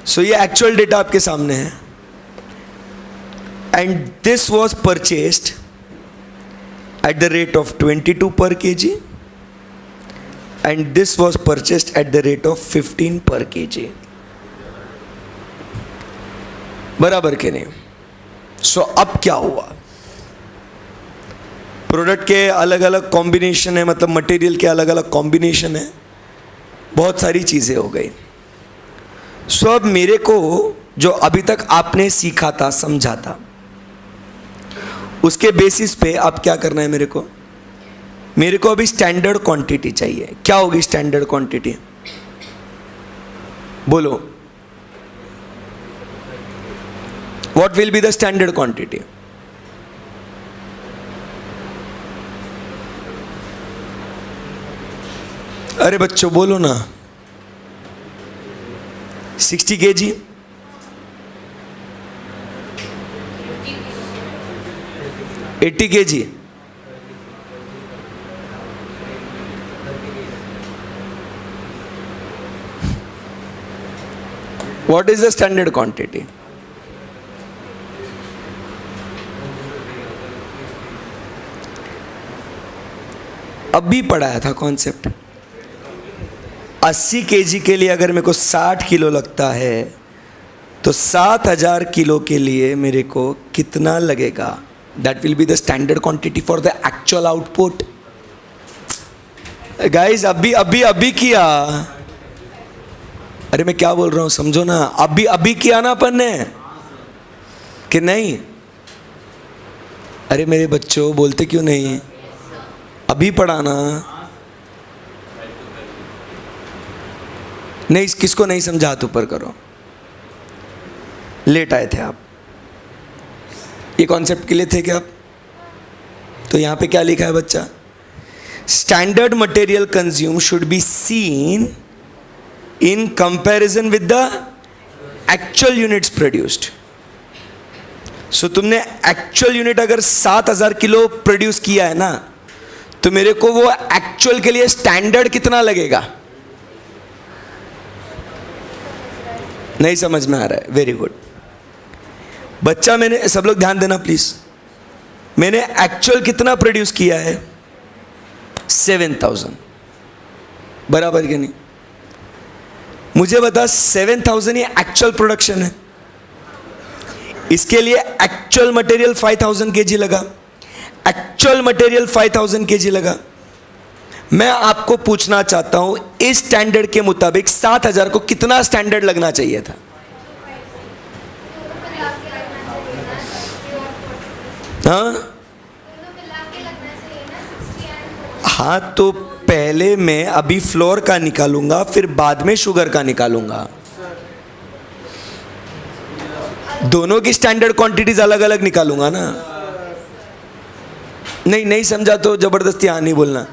सो ये एक्चुअल डेटा आपके सामने है. And this was purchased at the rate of 22 per kg and this was purchased at the rate of 15 per kg. बराबर के नहीं? सो अब क्या हुआ? प्रोडक्ट के अलग अलग कॉम्बिनेशन है, मतलब मटेरियल के अलग अलग कॉम्बिनेशन है, बहुत सारी चीज़ें हो गई. सो अब मेरे को जो अभी तक आपने सीखा था, समझा था, उसके बेसिस पे अब क्या करना है मेरे को? मेरे को अभी स्टैंडर्ड क्वांटिटी चाहिए. क्या होगी स्टैंडर्ड क्वांटिटी? बोलो, what will be the standard quantity? अरे बच्चों बोलो ना. 60 kg, 80 kg, what is the standard quantity? अभी पढ़ाया था कॉन्सेप्ट. 80 kg के लिए अगर मेरे को 60 किलो लगता है तो 7000 किलो के लिए मेरे को कितना लगेगा? That will be the standard quantity for the actual output. Guys, अभी किया. अरे मैं क्या बोल रहा हूँ समझो ना. अभी किया ना अपन ने कि नहीं? अरे मेरे बच्चों बोलते क्यों नहीं? अभी पढ़ाना नहीं. किसको नहीं समझा हाथ ऊपर करो. लेट आए थे आप, ये कॉन्सेप्ट के लिए थे क्या आप? तो यहां पे क्या लिखा है बच्चा? Standard material consume should be seen in comparison with the actual units produced. So तुमने एक्चुअल यूनिट अगर 7000 किलो प्रोड्यूस किया है ना, तो मेरे को वो एक्चुअल के लिए स्टैंडर्ड कितना लगेगा? नहीं समझ में आ रहा है? वेरी गुड बच्चा. मैंने, सब लोग ध्यान देना प्लीज. मैंने एक्चुअल कितना प्रोड्यूस किया है? 7000. बराबर कि नहीं? मुझे बता, 7000 ये एक्चुअल प्रोडक्शन है. इसके लिए एक्चुअल मटेरियल 5000 kg लगा. एक्चुअल मटेरियल 5000 kg लगा. मैं आपको पूछना चाहता हूं, इस स्टैंडर्ड के मुताबिक 7000 को कितना स्टैंडर्ड लगना चाहिए था? हाँ, तो पहले मैं अभी फ्लोर का निकालूंगा, फिर बाद में शुगर का निकालूंगा. दोनों की स्टैंडर्ड क्वांटिटीज अलग अलग निकालूंगा ना. नहीं समझा तो जबरदस्ती हाँ नहीं बोलना.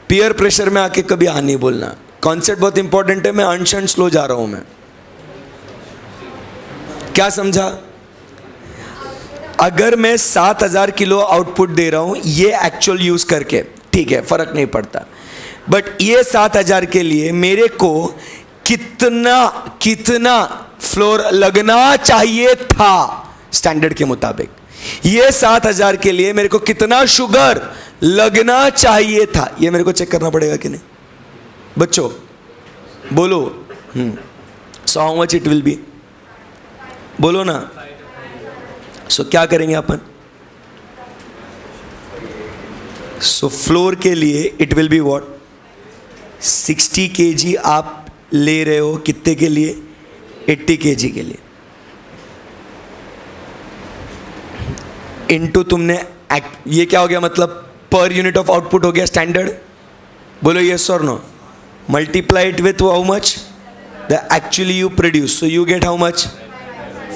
पीयर प्रेशर में आके कभी हाँ नहीं बोलना. कॉन्सेप्ट बहुत इंपॉर्टेंट है. मैं अंश स्लो जा रहा हूं. मैं क्या समझा? अगर मैं 7000 किलो आउटपुट दे रहा हूं ये एक्चुअल यूज करके, ठीक है, फर्क नहीं पड़ता. बट ये 7000 के लिए मेरे को कितना कितना फ्लोर लगना चाहिए था स्टैंडर्ड के मुताबिक, ये 7,000 के लिए मेरे को कितना शुगर लगना चाहिए था, ये मेरे को चेक करना पड़ेगा कि नहीं बच्चों, बोलो। सो how much it will be, बोलो ना। सो क्या करेंगे अपन, सो फ्लोर के लिए it will be what, 60 kg आप ले रहे हो, कितने के लिए, 80 kg के लिए, इनटू तुमने ये क्या हो गया, मतलब पर यूनिट ऑफ आउटपुट हो गया स्टैंडर्ड, बोलो यस और no, multiply it with how much the actually you produce, so you get how much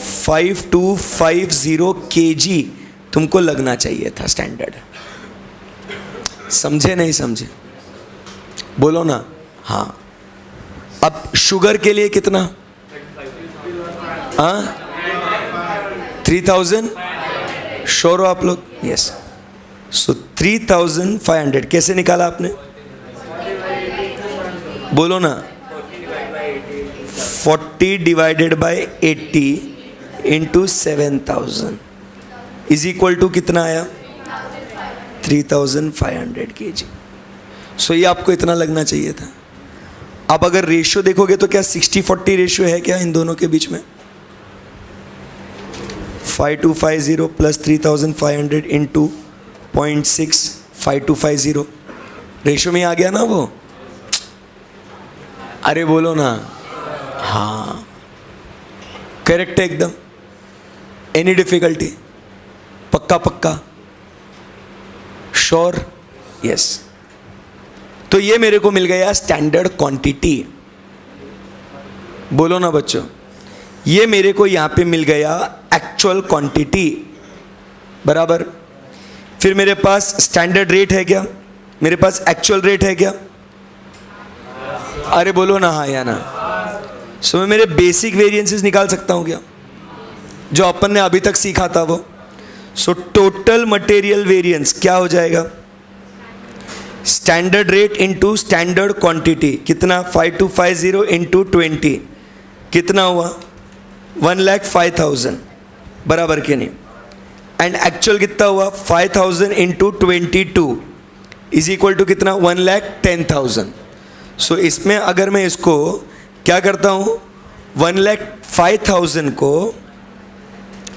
5250 kg तुमको लगना चाहिए था स्टैंडर्ड। समझे नहीं समझे, बोलो ना। हाँ, अब शुगर के लिए कितना, हाँ 3000, श्योर हो आप लोग, यस। सो 3500 कैसे निकाला आपने, बोलो ना, 40 divided by 80 into 7000 is equal to कितना आया, 3500 kg। सो ये आपको इतना लगना चाहिए था। अब अगर रेशियो देखोगे तो क्या 60-40 रेशियो है क्या इन दोनों के बीच में, 5250 प्लस 3500 इंटू 0.6 5250 रेशियो में आ गया ना वो, अरे बोलो ना। हाँ करेक्ट है एकदम, एनी डिफिकल्टी, पक्का पक्का, श्योर, यस। तो ये मेरे को मिल गया स्टैंडर्ड क्वांटिटी, बोलो ना बच्चों, ये मेरे को यहां पे मिल गया एक्चुअल क्वांटिटी, बराबर। फिर मेरे पास स्टैंडर्ड रेट है क्या, मेरे पास एक्चुअल रेट है क्या, अरे बोलो ना हाँ या ना। सो मैं मेरे बेसिक वेरिएंसेस निकाल सकता हूं क्या, जो अपन ने अभी तक सीखा था वो। सो टोटल मटेरियल वेरिएंस क्या हो जाएगा, standard rate into standard quantity, कितना 5250 इंटू 20 कितना हुआ, 1,05,000, बराबर के नहीं। एंड एक्चुअल कितना हुआ, 5000 इंटू 22 इज इक्वल टू कितना, 1,10,000। सो इसमें अगर मैं इसको क्या करता हूँ, 1,05,000 को,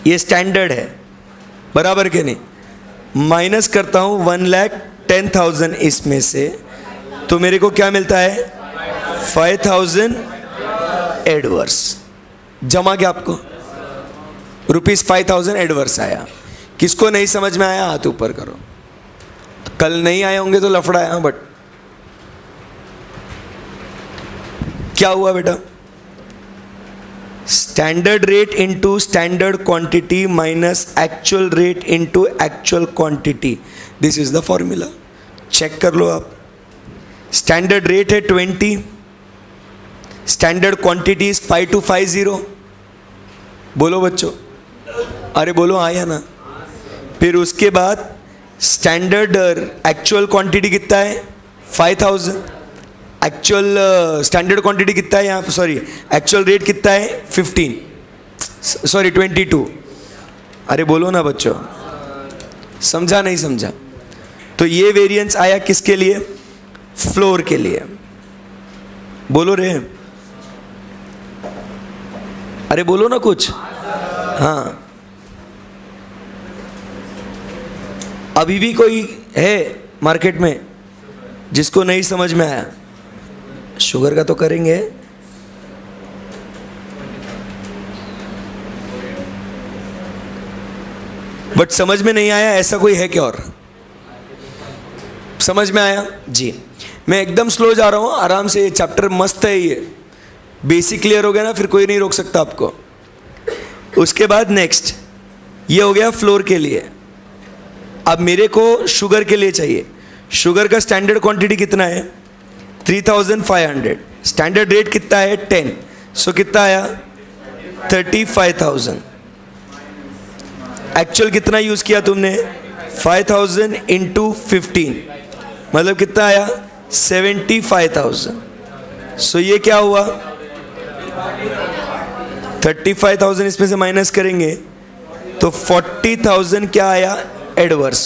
ये स्टैंडर्ड है बराबर के नहीं, माइनस करता हूँ 1,10,000 इसमें से, तो मेरे को क्या मिलता है 5,000 एडवर्स। जमा क्या आपको, ₹5,000 एडवर्स आया। किसको नहीं समझ में आया हाथ ऊपर करो, कल नहीं आए होंगे तो लफड़ा आया, बट क्या हुआ बेटा, standard rate into standard quantity minus actual rate into actual quantity, this is the formula. Check कर लो आप, स्टैंडर्ड रेट है 20, स्टैंडर्ड क्वांटिटी इज 5250, बोलो बच्चों, अरे बोलो आया ना। फिर उसके बाद स्टैंडर्ड एक्चुअल क्वांटिटी कितना है 5000, एक्चुअल स्टैंडर्ड क्वांटिटी कितना है यहाँ, सॉरी एक्चुअल रेट कितना है 22, अरे बोलो ना बच्चों, समझा नहीं समझा। तो ये वेरिएंस आया किसके लिए, फ्लोर के लिए, बोलो रे, अरे बोलो ना कुछ। हाँ अभी भी कोई है मार्केट में जिसको नहीं समझ में आया, शुगर का तो करेंगे, बट समझ में नहीं आया ऐसा कोई है क्या, और समझ में आया जी। मैं एकदम स्लो जा रहा हूं, आराम से, ये चैप्टर मस्त है, ये बेसिक क्लियर हो गया ना, फिर कोई नहीं रोक सकता आपको। उसके बाद नेक्स्ट ये हो गया फ्लोर के लिए। अब मेरे को शुगर के लिए चाहिए, शुगर का स्टैंडर्ड क्वांटिटी कितना है 3500, स्टैंडर्ड रेट कितना है 10, सो कितना आया 35,000। एक्चुअल कितना यूज किया तुमने 5000 इंटू 15, मतलब कितना आया 75,000। सो ये क्या हुआ 35,000 इसमें से माइनस करेंगे तो 40,000 क्या आया? एडवर्स।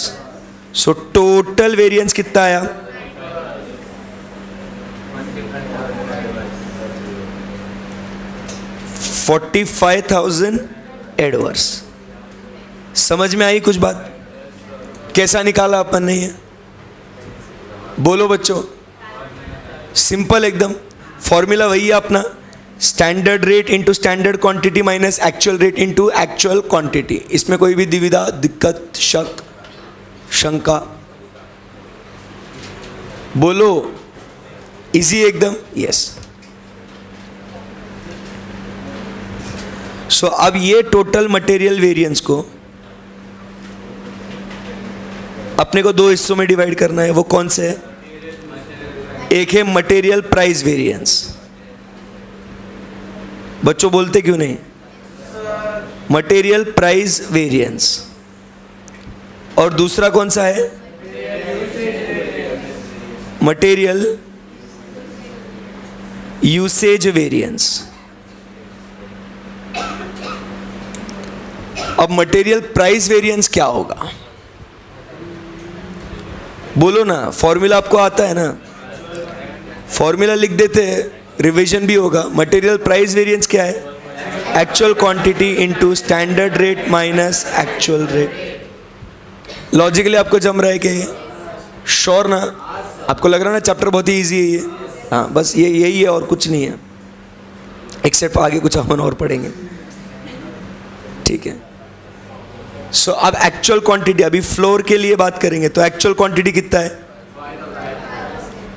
सो टोटल वेरिएंस कितना आया? 45,000 एडवर्स। समझ में आई कुछ बात? कैसा निकाला अपन ने ये? बोलो बच्चों। सिंपल एकदम। फॉर्मूला वही है अपना, standard rate into standard quantity minus actual rate into actual quantity. इसमें कोई भी दुविधा, दिक्कत, शक, शंका? बोलो। इजी एकदम। यस। सो अब ये टोटल मटेरियल वेरिएंस को अपने को दो हिस्सों में डिवाइड करना है। वो कौन से है? एक है मटेरियल प्राइस वेरिएंस। बच्चों बोलते क्यों नहीं? Material price variance. और दूसरा कौन सा है? Material usage variance. अब मटेरियल प्राइस वेरिएंस क्या होगा? बोलो ना। फॉर्मूला आपको आता है ना? फॉर्मूला लिख देते हैं, रिवीजन भी होगा। मटेरियल प्राइस वेरिएंस क्या है? Actual quantity into standard rate minus actual rate. Logically आपको जम रहा है कि श्योर ना? आपको लग रहा है ना चैप्टर बहुत ही इजी है ये? हाँ, बस ये यही है और कुछ नहीं है, एक्सेप्ट आगे कुछ अपन और पढ़ेंगे। ठीक है। सो अब एक्चुअल क्वांटिटी, अभी फ्लोर के लिए बात करेंगे तो एक्चुअल क्वांटिटी कितना है?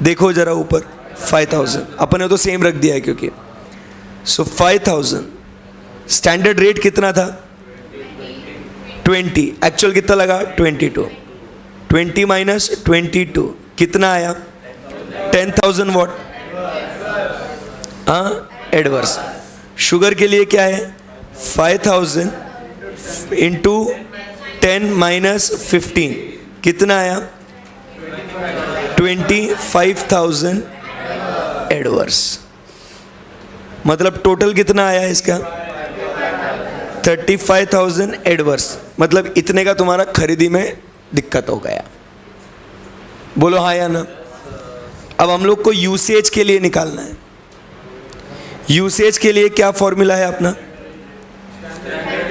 देखो जरा ऊपर, 5,000। अपन ने तो सेम रख दिया है क्योंकि। सो 5,000। स्टैंडर्ड रेट कितना था? 20। एक्चुअल कितना लगा? 22। 20 माइनस 22 कितना आया? 10,000 वॉट। हाँ, एडवर्स। शुगर के लिए क्या है? 5,000 इंटू 10 माइनस 15 कितना आया? 25,000 एडवर्स। मतलब टोटल कितना आया इसका? 35,000 एडवर्स। मतलब इतने का तुम्हारा खरीदी में दिक्कत हो गया। बोलो हाँ या ना? अब हम लोग को यूसेज के लिए निकालना है। यूसेज के लिए क्या फॉर्मूला है अपना?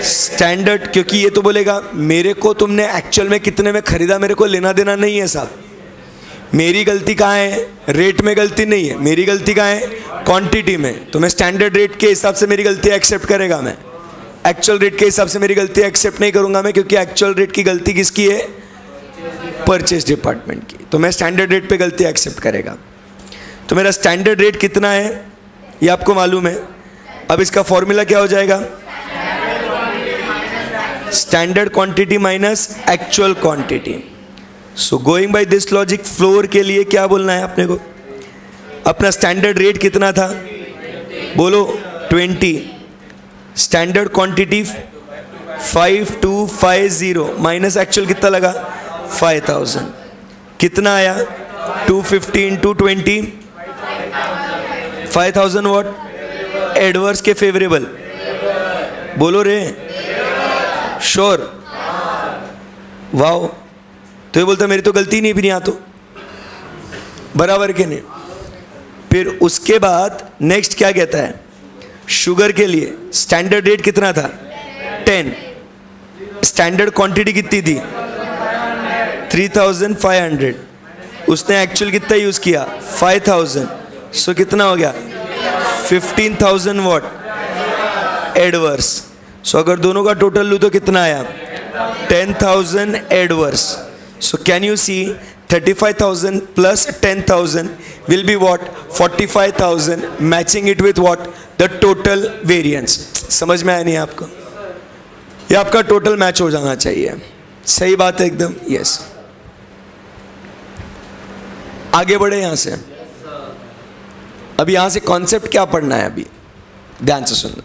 स्टैंडर्ड। क्योंकि ये तो बोलेगा मेरे को तुमने एक्चुअल में कितने में खरीदा, मेरे को लेना देना नहीं है साहब। मेरी गलती कहाँ है? रेट में गलती नहीं है। मेरी गलती कहाँ है? क्वांटिटी में। तो मैं स्टैंडर्ड रेट के हिसाब से मेरी गलती एक्सेप्ट करेगा मैं। एक्चुअल रेट के हिसाब से मेरी गलती एक्सेप्ट नहीं करूंगा मैं, क्योंकि एक्चुअल रेट की गलती किसकी है? परचेज डिपार्टमेंट की। तो मैं स्टैंडर्ड रेट पे गलती एक्सेप्ट करेगा। तो मेरा स्टैंडर्ड रेट कितना है ये आपको मालूम है। अब इसका फॉर्मूला क्या हो जाएगा? Standard quantity minus actual quantity. So going by this logic, floor के लिए क्या बोलना है अपने को? अपना स्टैंडर्ड रेट कितना था? बोलो 20। स्टैंडर्ड क्वांटिटी 5250 माइनस एक्चुअल कितना लगा? 5,000। कितना आया? 250 इंटू 20, 5,000 वॉट। एडवर्स के फेवरेबल। बोलो रे, श्योर? वाओ। तो ये बोलता मेरी तो गलती नहीं, भी नहीं आ तो बराबर के नहीं। फिर उसके बाद नेक्स्ट क्या कहता है? शुगर के लिए स्टैंडर्ड रेट कितना था? 10। स्टैंडर्ड क्वांटिटी कितनी थी? 3,500। उसने एक्चुअल कितना यूज किया? 5,000। सो कितना हो गया? 15,000 वॉट एडवर्स। सो अगर दोनों का टोटल लूँ तो कितना आया? 10,000 adverse. So can you see 35,000 plus 10,000 will be what? 45,000, matching it with what? The total variance. समझ में आया नहीं आपको? ये आपका टोटल मैच हो जाना चाहिए। सही बात है एकदम। यस। आगे बढ़े यहां से। अभी यहां से कॉन्सेप्ट क्या पढ़ना है? अभी ध्यान से सुनना।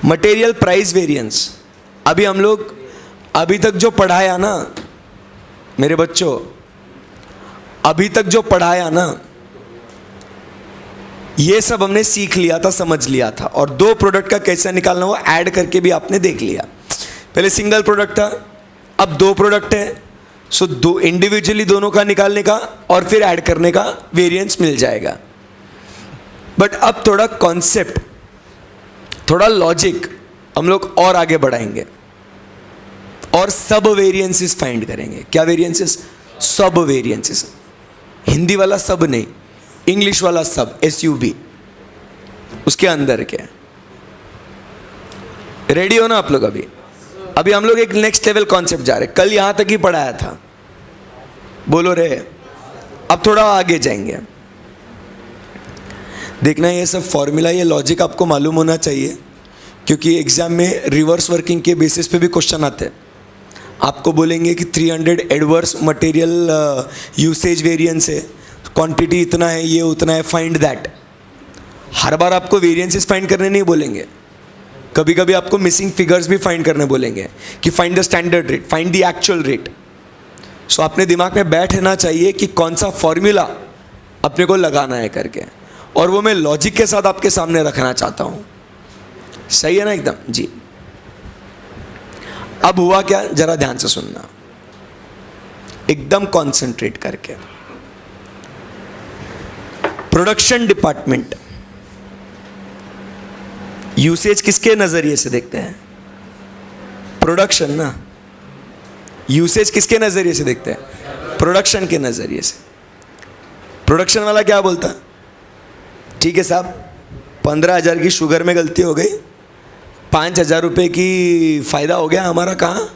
Material price variance. अभी हम लोग अभी तक जो पढ़ाया ना मेरे बच्चों, अभी तक जो पढ़ाया ना, ये सब हमने सीख लिया था, समझ लिया था। और दो प्रोडक्ट का कैसा निकालना वो ऐड करके भी आपने देख लिया। पहले सिंगल प्रोडक्ट था, अब दो प्रोडक्ट है, सो दो इंडिविजुअली दोनों का निकालने का और फिर ऐड करने का वेरिएंस मिल जाएगा। बट अब थोड़ा कॉन्सेप्ट, थोड़ा लॉजिक हम लोग और आगे बढ़ाएंगे और सब वेरिएंसेस फाइंड करेंगे। क्या वेरिएंसेस? सब वेरिएंसेस। हिंदी वाला सब नहीं, इंग्लिश वाला सब, SUB, उसके अंदर क्या। रेडी हो ना आप लोग? अभी हम लोग एक नेक्स्ट लेवल कॉन्सेप्ट जा रहे हैं। कल यहां तक ही पढ़ाया था, बोलो रे। अब थोड़ा आगे जाएंगे। देखना ये सब फॉर्मूला, ये लॉजिक आपको मालूम होना चाहिए, क्योंकि एग्जाम में रिवर्स वर्किंग के बेसिस पे भी क्वेश्चन आते हैं। आपको बोलेंगे कि 300 एडवर्स मटेरियल यूसेज वेरिएंस है, क्वांटिटी इतना है, ये उतना है, फाइंड दैट। हर बार आपको वेरिएंसेस फाइंड करने नहीं बोलेंगे, कभी कभी आपको मिसिंग फिगर्स भी फाइंड करने बोलेंगे कि find the standard rate, find the actual rate. So अपने दिमाग में बैठना चाहिए कि कौन सा फॉर्मूला अपने को लगाना है करके, और वो मैं लॉजिक के साथ आपके सामने रखना चाहता हूँ। सही है ना एकदम? जी। अब हुआ क्या, जरा ध्यान से सुनना, एकदम कॉन्सेंट्रेट करके। प्रोडक्शन डिपार्टमेंट यूसेज किसके नजरिए से देखते हैं? प्रोडक्शन ना। यूसेज किसके नजरिए से देखते हैं? प्रोडक्शन के नजरिए से। प्रोडक्शन वाला क्या बोलता? ठीक है साहब, 15,000 की शुगर में गलती हो गई, 5,000 रुपये की फ़ायदा हो गया हमारा। कहाँ?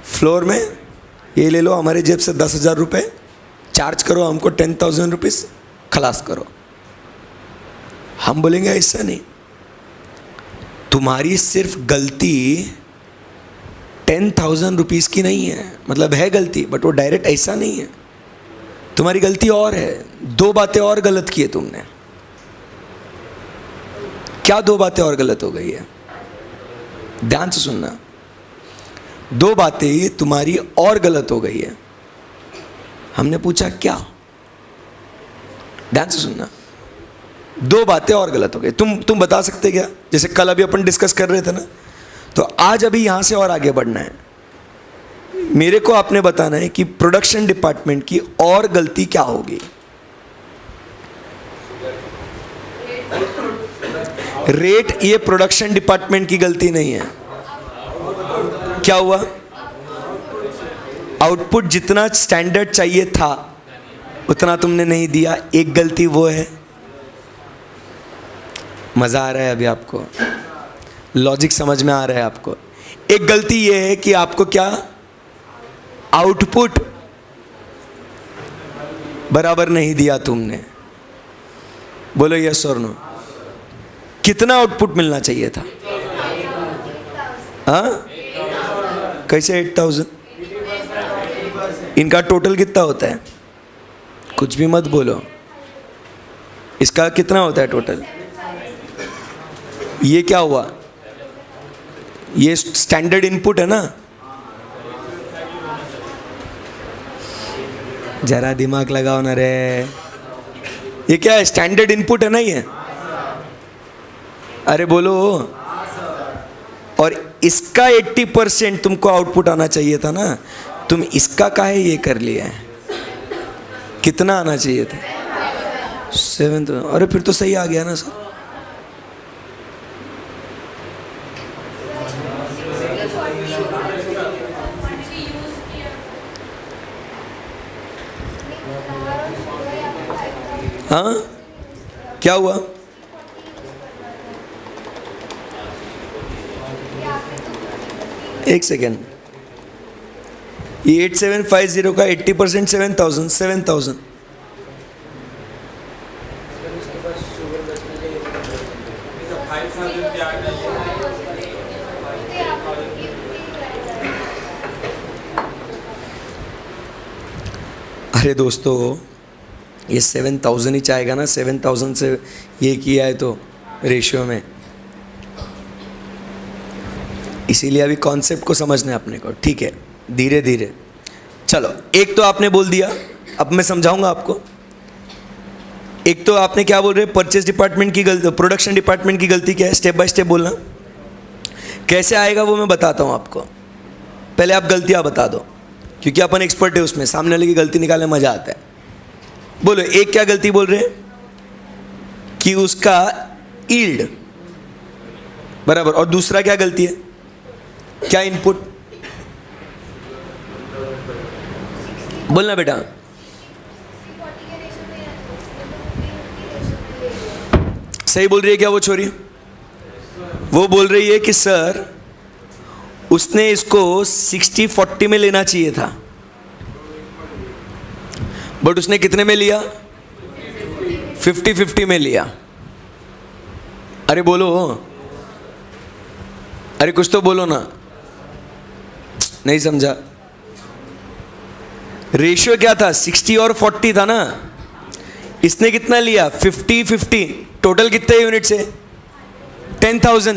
फ्लोर में। ये ले लो, हमारे जेब से 10,000 रुपये चार्ज करो, हमको 10,000 रुपीज़ खलास करो। हम बोलेंगे ऐसा नहीं, तुम्हारी सिर्फ गलती 10,000 रुपीज़ की नहीं है, मतलब है गलती, बट वो डायरेक्ट ऐसा नहीं है। तुम्हारी गलती और है, दो बातें और गलत की है तुमने। क्या दो बातें और गलत हो गई है? ध्यान से सुनना, दो बातें तुम्हारी और गलत हो गई है। हमने पूछा क्या? ध्यान से सुनना, दो बातें और गलत हो गई। तुम बता सकते क्या? जैसे कल अभी अपन डिस्कस कर रहे थे ना, तो आज अभी यहां से और आगे बढ़ना है। मेरे को आपने बताना है कि प्रोडक्शन डिपार्टमेंट की और गलती क्या होगी। रेट ये प्रोडक्शन डिपार्टमेंट की गलती नहीं है। क्या हुआ? आउटपुट जितना स्टैंडर्ड चाहिए था उतना तुमने नहीं दिया, एक गलती वो है। मजा आ रहा है अभी आपको? लॉजिक समझ में आ रहा है आपको? एक गलती ये है कि आपको क्या, आउटपुट बराबर नहीं दिया तुमने। बोलो यस और नो। कितना आउटपुट मिलना चाहिए था? हाँ, कैसे 8,000? इनका टोटल कितना होता है? कुछ भी मत बोलो, इसका कितना होता है टोटल? ये क्या हुआ? ये स्टैंडर्ड इनपुट है ना। जरा दिमाग लगाओ ना रे, ये क्या है? स्टैंडर्ड इनपुट है ना ये। अरे बोलो। और इसका 80% तुमको आउटपुट आना चाहिए था ना, तुम इसका काहे ये कर लिया है? कितना आना चाहिए था? 7। अरे फिर तो सही आ गया ना सर। हाँ, क्या हुआ? एक सेकेंड, ये 8750 का 80% 7,000। अरे दोस्तों, ये 7,000 ही चाहेगा ना। 7,000 से ये किया है तो रेशियो में, इसीलिए अभी कॉन्सेप्ट को समझना है अपने को। ठीक है, धीरे धीरे चलो। एक तो आपने बोल दिया, अब मैं समझाऊंगा आपको। एक तो आपने क्या बोल रहे हैं, परचेज डिपार्टमेंट की गलती, प्रोडक्शन डिपार्टमेंट की गलती क्या है, स्टेप बाय स्टेप बोलना। कैसे आएगा वो मैं बताता हूँ आपको, पहले आप गलतियाँ बता दो, क्योंकि अपन एक्सपर्ट है उसमें, सामने वाले की गलती निकालने मजा आता है। बोलो, एक क्या गलती बोल रहे हैं कि उसका ईल्ड बराबर, और दूसरा क्या गलती है, क्या इनपुट, बोलना बेटा। सही बोल रही है क्या वो छोरी? वो बोल रही है कि सर उसने इसको 60-40 में लेना चाहिए था, बट उसने कितने में लिया, 50-50 में लिया। अरे बोलो, अरे कुछ तो बोलो ना, नहीं समझा। रेशियो क्या था, 60 और 40 था ना, इसने कितना लिया, 50-50, टोटल कितने यूनिट्स है, 10,000।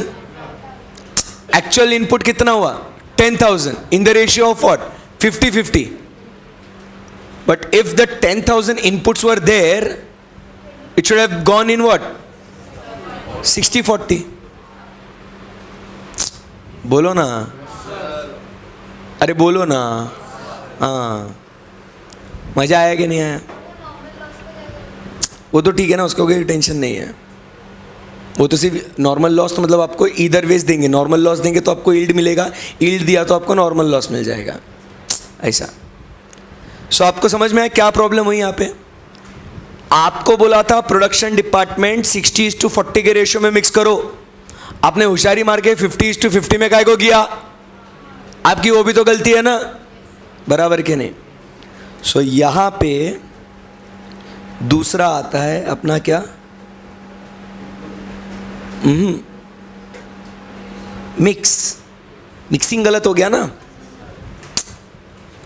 एक्चुअल इनपुट कितना हुआ, 10,000 in the ratio of what, 50-50। But if the 10,000 inputs were there, it should have gone in what, 60-40। बोलो ना, अरे बोलो ना, हाँ मजा आया कि नहीं आया? वो तो ठीक है ना, उसको कोई टेंशन नहीं है, वो तो सिर्फ नॉर्मल लॉस, तो मतलब आपको ईदर वेज देंगे, नॉर्मल लॉस देंगे तो आपको यील्ड मिलेगा, यील्ड दिया तो आपको नॉर्मल लॉस मिल जाएगा, ऐसा। सो आपको समझ में आया क्या प्रॉब्लम हुई यहाँ पे? आपको बोला था प्रोडक्शन डिपार्टमेंट 60:40 के रेशियो में मिक्स करो, आपने होशियारी मार के 50:50 में काय को किया, आपकी वो भी तो गलती है ना, बराबर के नहीं। सो यहाँ पे दूसरा आता है अपना क्या, मिक्सिंग गलत हो गया ना,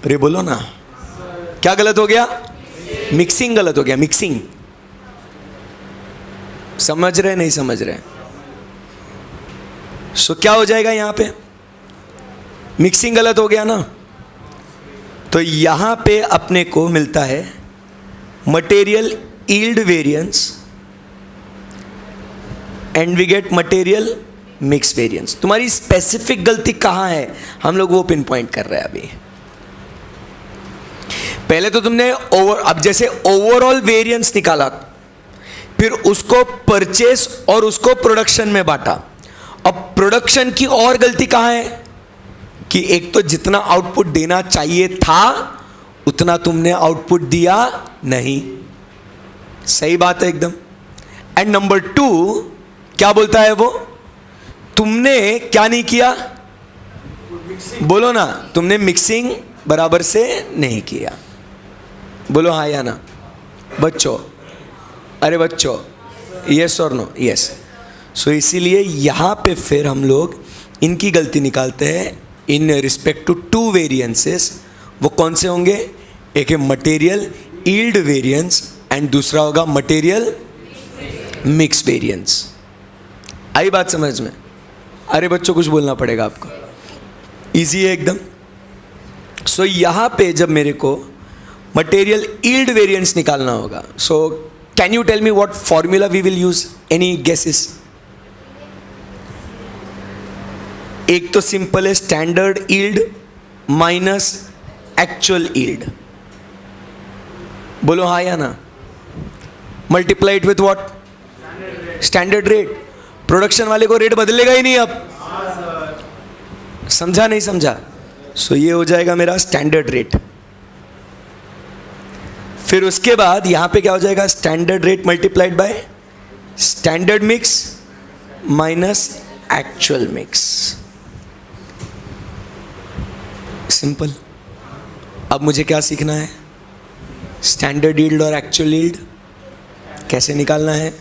अरे बोलो ना, क्या गलत हो गया, मिक्सिंग गलत हो गया, मिक्सिंग। समझ रहे नहीं समझ रहे? सो क्या हो जाएगा यहां पे, मिक्सिंग गलत हो गया ना, तो यहां पे अपने को मिलता है material yield variance and we get material mix variance. तुम्हारी स्पेसिफिक गलती कहां है, हम लोग वो पिन पॉइंट कर रहे हैं अभी। पहले तो तुमने अब जैसे ओवरऑल वेरिएंस निकाला, फिर उसको परचेस और उसको प्रोडक्शन में बांटा। अब प्रोडक्शन की और गलती कहां है कि एक तो जितना आउटपुट देना चाहिए था उतना तुमने आउटपुट दिया नहीं, सही बात है एकदम। एंड नंबर 2 क्या बोलता है वो, तुमने क्या नहीं किया, बोलो ना, तुमने मिक्सिंग बराबर से नहीं किया, बोलो हाँ या ना बच्चों, अरे बच्चों, यस और नो, यस। सो इसीलिए यहाँ पे फिर हम लोग इनकी गलती निकालते हैं इन रिस्पेक्ट टू 2 वेरिएंसेस। वो कौन से होंगे, एक है मटेरियल यील्ड वेरिएंस एंड दूसरा होगा मटेरियल मिक्स वेरिएंस। आई बात समझ में? अरे बच्चों कुछ बोलना पड़ेगा आपको, इजी है एकदम। सो यहाँ पे जब मेरे को मटेरियल यील्ड वेरिएंस निकालना होगा, so can you tell me what formula we will use, any guesses? एक तो सिंपल है, standard yield minus actual yield, बोलो हाँ या ना, multiplied with what, standard rate. Production वाले को रेट बदलेगा ही नहीं अब, समझा नहीं समझा? सो ये हो जाएगा मेरा स्टैंडर्ड रेट। फिर उसके बाद यहां पे क्या हो जाएगा, standard rate multiplied by standard mix minus actual mix, simple. अब मुझे क्या सीखना है, स्टैंडर्ड यील्ड और एक्चुअल यील्ड कैसे निकालना है,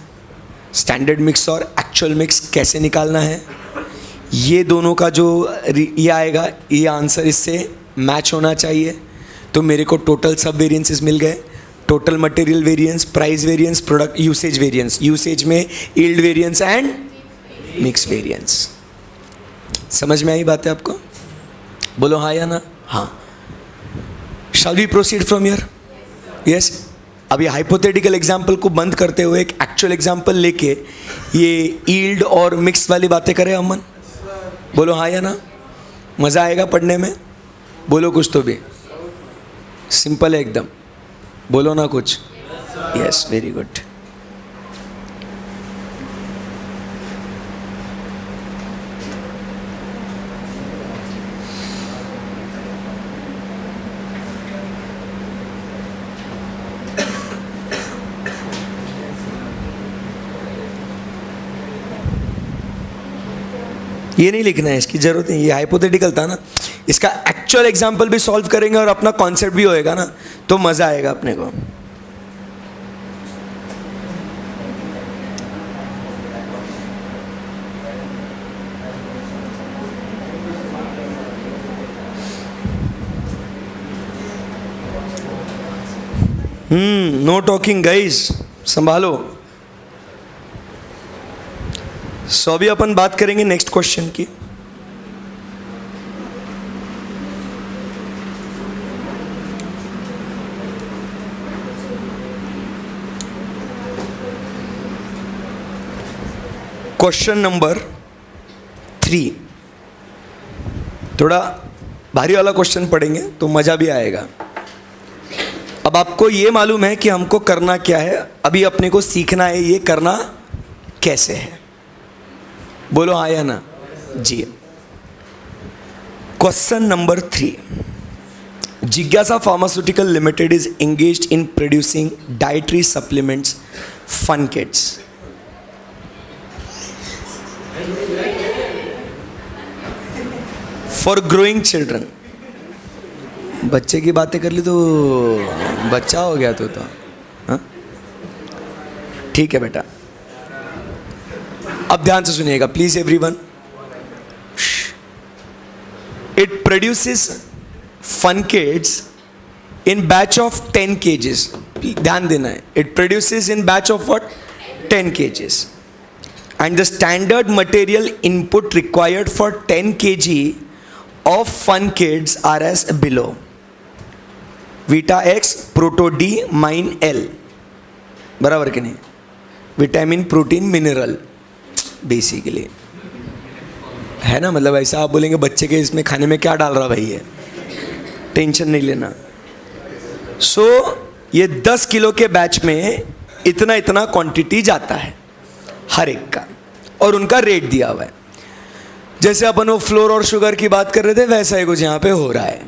स्टैंडर्ड मिक्स और एक्चुअल मिक्स कैसे निकालना है। ये दोनों का जो ये आएगा, ये आंसर इससे मैच होना चाहिए। तो मेरे को टोटल सब वेरिएंसेस मिल गए, total material variance, price variance, product usage variance, usage में yield variance and mix variance. समझ में आई बात है आपको? बोलो हाँ या ना? हाँ। Shall we proceed from here? Yes. अभी हाइपोथेटिकल एग्जाम्पल को बंद करते हुए एक एक्चुअल एग्जाम्पल लेके ये ईल्ड और मिक्स वाली बातें करें अमन? बोलो हाँ या ना? मज़ा आएगा पढ़ने में? बोलो कुछ तो भी। सिंपल है एकदम, बोलो ना कुछ। Yes, very good. ये नहीं लिखना है, इसकी जरूरत नहीं, ये हाइपोथेटिकल था ना। इसका एक्चुअल एग्जाम्पल भी सॉल्व करेंगे और अपना कॉन्सेप्ट भी होएगा ना, तो मजा आएगा अपने को। नो टॉकिंग गाइस, संभालो। सो अभी अपन बात करेंगे नेक्स्ट क्वेश्चन की। क्वेश्चन नंबर 3, थोड़ा भारी वाला क्वेश्चन पढ़ेंगे तो मजा भी आएगा। अब आपको ये मालूम है कि हमको करना क्या है, अभी अपने को सीखना है ये करना कैसे है। बोलो हाँ या ना जी। क्वेश्चन नंबर 3, जिज्ञासा pharmaceutical limited is engaged in producing dietary supplements fun kids. For growing children. बच्चे की बातें कर ली तो बच्चा हो गया तो हाँ? ठीक है बेटा, अब ध्यान से सुनिएगा please everyone. It produces fun kids in batch of 10 kgs। ध्यान देना है, it produces in batch of what? 10 kgs। And the standard material input required for 10 kg of fun kids are as below: Vita X, Proto D, Mine L। बराबर कि नहीं? Vitamin, protein, mineral basically है ना। मतलब ऐसा आप बोलेंगे बच्चे के इसमें खाने में क्या डाल रहा भाई है, टेंशन नहीं लेना। सो ये 10 किलो के बैच में इतना इतना क्वांटिटी जाता है हर एक का, और उनका रेट दिया हुआ है। जैसे अपन वो फ्लोर और शुगर की बात कर रहे थे, वैसा ही कुछ यहाँ पे हो रहा है।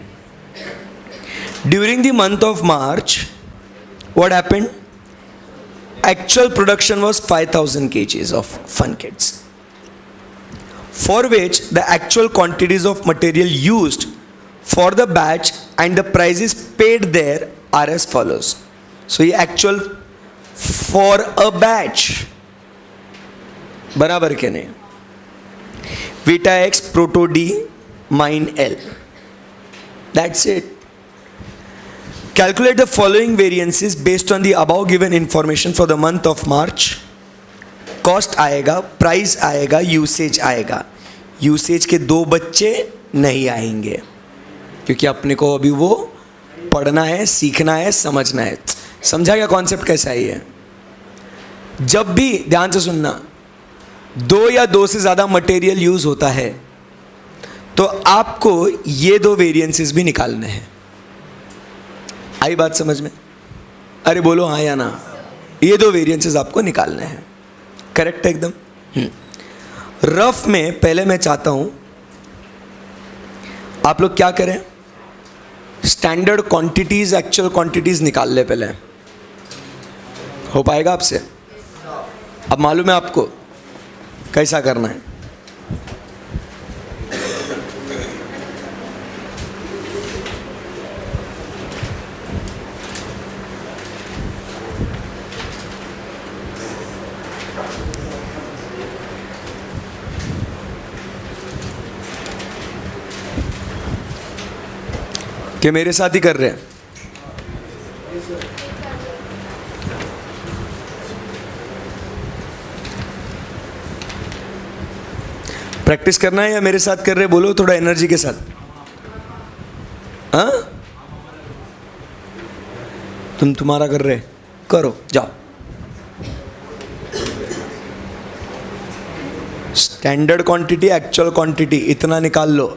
During the month of March what happened? Actual production was 5000 kgs of fun kids, for which the actual quantities of material used for the batch and the prices paid there are as follows. So ये actual for a batch, बराबर के नहीं? Vita X, Proto D, Mine L. That's it. Calculate the following variances based on the above given information for the month of March. Cost आएगा, price आएगा, usage आएगा। Usage के 2 बच्चे नहीं आएंगे क्योंकि अपने को अभी वो पढ़ना है, सीखना है, समझना है। समझा क्या कॉन्सेप्ट कैसा है? जब भी ध्यान से सुनना, 2 या 2 से ज़्यादा मटेरियल यूज़ होता है तो आपको ये 2 वेरिएंसेस भी निकालने हैं। आई बात समझ में? अरे बोलो हाँ या ना? ये 2 वेरिएंसेस आपको निकालने हैं। करेक्ट है एकदम। रफ में पहले मैं चाहता हूँ आप लोग क्या करें, स्टैंडर्ड क्वांटिटीज़, एक्चुअल क्वांटिटीज़ निकाल ले पहले। हो पाएगा आपसे? अब मालूम है आपको कैसा करना है। कि मेरे साथ ही कर रहे हैं? प्रैक्टिस करना है या मेरे साथ कर रहे? बोलो थोड़ा एनर्जी के साथ। हाँ, तुम्हारा कर रहे? करो, जाओ। स्टैंडर्ड क्वांटिटी, एक्चुअल क्वांटिटी, इतना निकाल लो।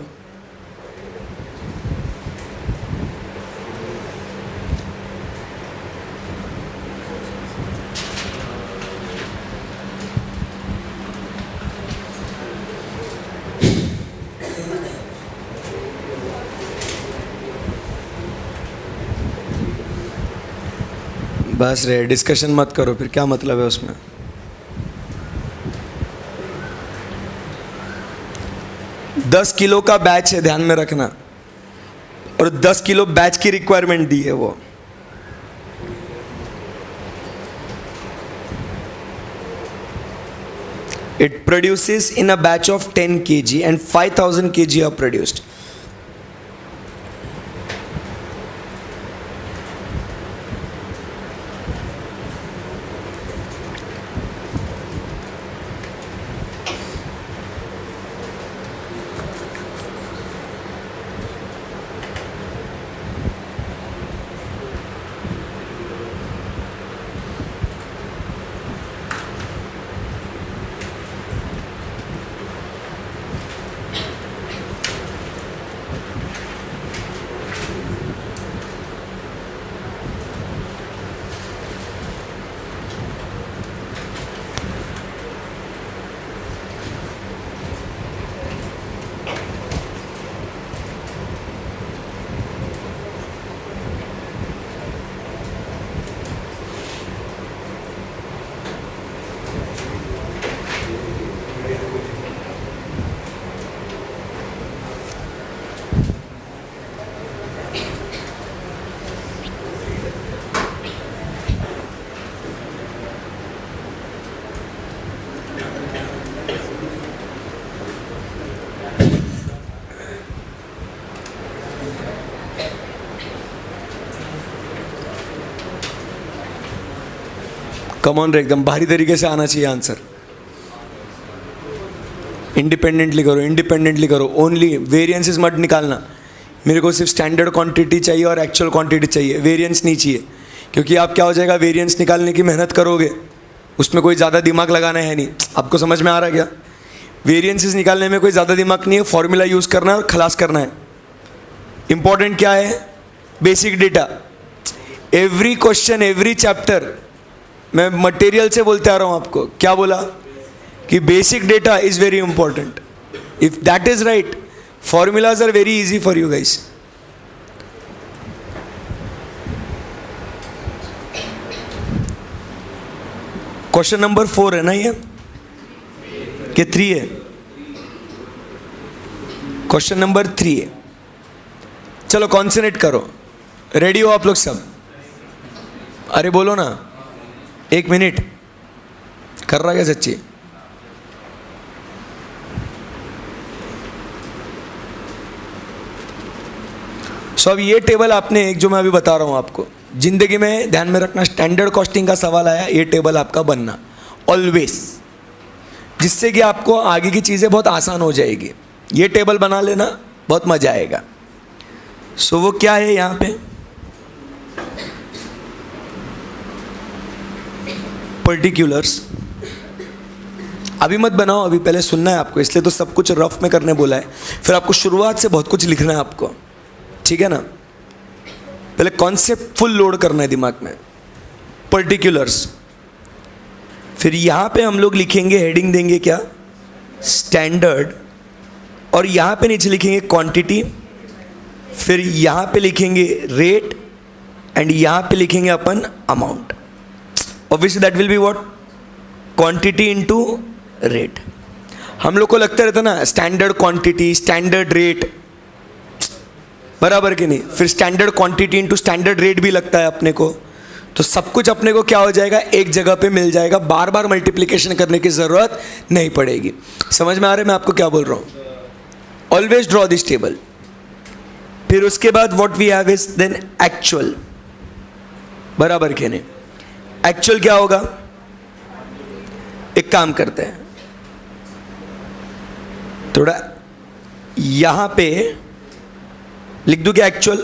बस रे, डिस्कशन मत करो, फिर क्या मतलब है उसमें। दस किलो का बैच है, ध्यान में रखना, और 10 किलो बैच की रिक्वायरमेंट दी है वो। It produces in a batch of 10 kg and 5000 kg are produced. Come on रे, एकदम भारी तरीके से आना चाहिए आंसर। इंडिपेंडेंटली करो, इंडिपेंडेंटली करो, ओनली वेरिएंसेस मत निकालना। मेरे को सिर्फ स्टैंडर्ड क्वांटिटी चाहिए और एक्चुअल क्वांटिटी चाहिए, वेरिएंस नहीं चाहिए। क्योंकि आप क्या हो जाएगा, वेरिएंस निकालने की मेहनत करोगे, उसमें कोई ज़्यादा दिमाग लगाना है नहीं। आपको समझ में आ रहा है क्या? वेरिएंसेस निकालने में कोई ज़्यादा दिमाग नहीं है, फॉर्मूला यूज़ करना है और खलास करना है। इंपॉर्टेंट क्या है? Basic data. Every question, every chapter, मैं मटेरियल से बोलते आ रहा हूँ आपको। क्या बोला? कि basic data is very important. If that is right, formulas are very easy for you guys. Question number 4 है ना ये, कि 3 है? क्वेश्चन नंबर 3 है। चलो कॉन्सेंट्रेट करो। रेडी हो आप लोग सब? अरे बोलो ना, 1 मिनट। कर रहा क्या सच्ची? सो अब ये टेबल आपने, एक जो मैं अभी बता रहा हूं आपको, जिंदगी में ध्यान में रखना, स्टैंडर्ड कॉस्टिंग का सवाल आया, ये टेबल आपका बनना ऑलवेज, जिससे कि आपको आगे की चीज़ें बहुत आसान हो जाएगी। ये टेबल बना लेना, बहुत मजा आएगा। सो वो क्या है यहाँ पे? पर्टिकुलर्स। अभी मत बनाओ, अभी पहले सुनना है आपको, इसलिए तो सब कुछ रफ में करने बोला है। फिर आपको शुरुआत से बहुत कुछ लिखना है आपको, ठीक है ना? पहले कॉन्सेप्ट फुल लोड करना है दिमाग में। पर्टिकुलर्स। फिर यहाँ पे हम लोग लिखेंगे, हेडिंग देंगे क्या? स्टैंडर्ड। और यहाँ पे नीचे लिखेंगे क्वांटिटी। फिर यहाँ पे लिखेंगे रेट, एंड यहाँ पे लिखेंगे अपन amount. Obviously that will be what? Quantity into rate. हम लोग को लगता रहता ना स्टैंडर्ड क्वांटिटी, स्टैंडर्ड रेट, बराबर कि नहीं? फिर standard quantity into standard rate भी लगता है अपने को। तो सब कुछ अपने को क्या हो जाएगा? एक जगह पे मिल जाएगा, बार बार मल्टीप्लिकेशन करने की जरूरत नहीं पड़ेगी। समझ में आ रहा है मैं आपको क्या बोल रहा हूँ? Always draw this table. फिर उसके बाद what we have is then actual, बराबर कि नहीं? एक्चुअल क्या होगा? एक काम करते हैं, थोड़ा यहां पे लिख दूं क्या एक्चुअल?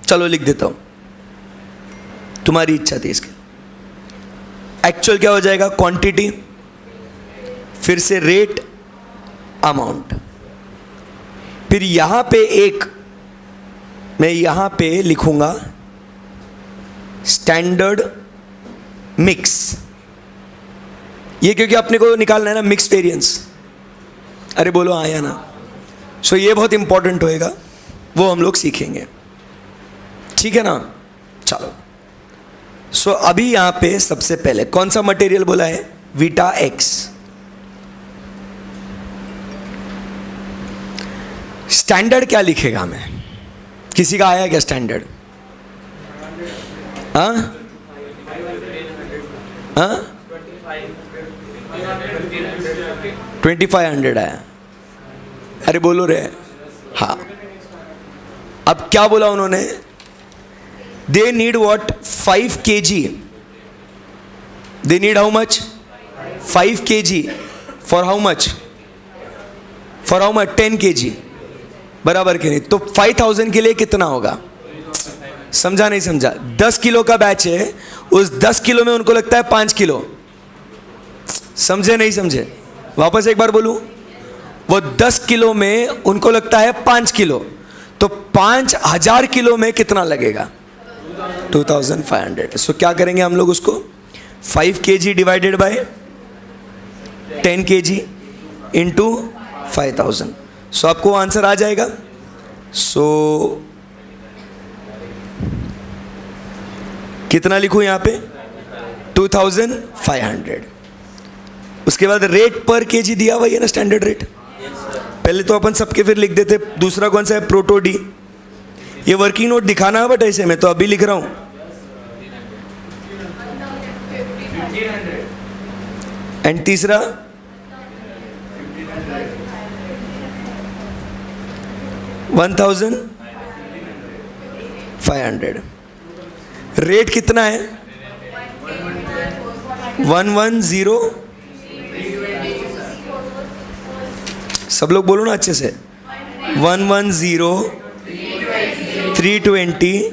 चलो लिख देता हूं, तुम्हारी इच्छा थी इसके। एक्चुअल क्या हो जाएगा, क्वांटिटी, फिर से रेट, अमाउंट। फिर यहां पे मैं यहां पे लिखूंगा स्टैंडर्ड मिक्स। ये क्योंकि अपने को निकालना है ना मिक्स वेरिएंस। अरे बोलो आया ना। सो ये बहुत इंपॉर्टेंट होएगा, वो हम लोग सीखेंगे, ठीक है ना। चलो, सो अभी यहां पे सबसे पहले कौन सा मटेरियल बोला है, वीटा एक्स। स्टैंडर्ड क्या लिखेगा मैं, किसी का आया क्या स्टैंडर्ड? हाँ हाँ 2500 आया। अरे बोलो रे। हाँ, अब क्या बोला उन्होंने, they need what 5 kg। They need how much, 5 kg for how much, 10 kg, बराबर के नहीं। तो 5000 के लिए कितना होगा, समझा नहीं समझा? 10 किलो का बैच है, उस 10 किलो में उनको लगता है 5 किलो। समझे नहीं समझे? वापस एक बार बोलूं, वो 10 किलो में उनको लगता है 5 किलो, तो 5000 किलो में कितना लगेगा, 2500। सो क्या करेंगे हम लोग उसको, 5 kg divided by 10 kg into 5000। सो आपको आंसर आ जाएगा। सो कितना लिखूं यहां पे, 2500। उसके बाद रेट पर केजी दिया हुआ है ना, स्टैंडर्ड रेट। पहले तो अपन सबके फिर लिख देते। दूसरा कौन सा है, प्रोटो डी। ये वर्किंग नोट दिखाना है बट ऐसे में तो अभी लिख रहा हूं। एंड तीसरा 1500। रेट कितना है, 110। सब लोग बोलो ना अच्छे से, 110, 320,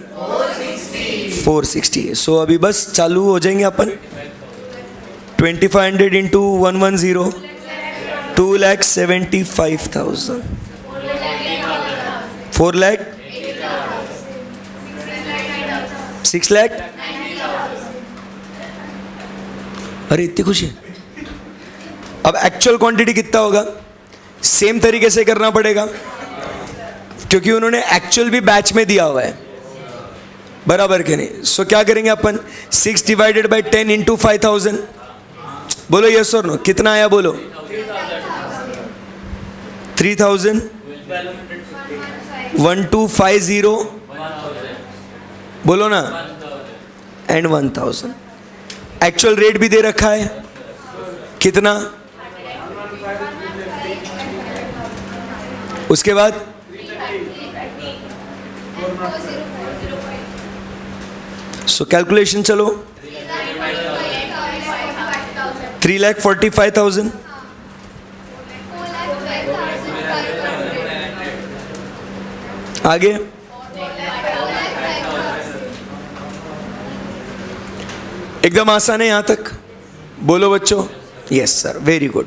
460। सो अभी बस चालू हो जाएंगे अपन। 2500 इंटू 110, 2,75,000। 4 लाख, 6 लाख। अरे इतनी खुशी। अब एक्चुअल क्वांटिटी कितना होगा, सेम तरीके से करना पड़ेगा क्योंकि उन्होंने एक्चुअल भी बैच में दिया हुआ है, बराबर के नहीं। सो क्या करेंगे अपन, 6 डिवाइडेड बाय 10 इंटू 5000। बोलो यस और नो, कितना आया बोलो, 3000, 1250, बोलो ना, एंड 1000। एक्चुअल रेट भी दे रखा है, कितना, उसके बाद सो कैलकुलेशन चलो, 3,45,000। आगे एकदम आसान है यहां तक, बोलो बच्चों, यस सर, वेरी गुड।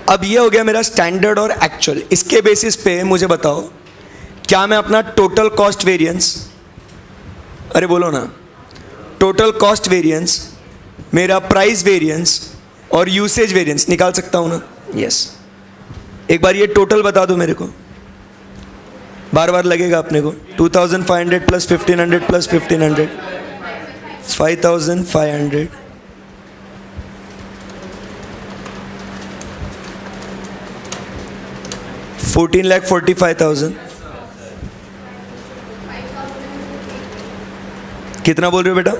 अब ये हो गया मेरा स्टैंडर्ड और एक्चुअल। इसके बेसिस पे मुझे बताओ, क्या मैं अपना टोटल कॉस्ट वेरिएंस, अरे बोलो ना, टोटल कॉस्ट वेरिएंस, मेरा प्राइस वेरिएंस और यूसेज वेरिएंस निकाल सकता हूं ना? यस। एक बार ये टोटल बता दो मेरे को, बार बार लगेगा अपने को। 2500 प्लस 1500 प्लस 1500, 5500, 14,45,000। कितना बोल रहे हो बेटा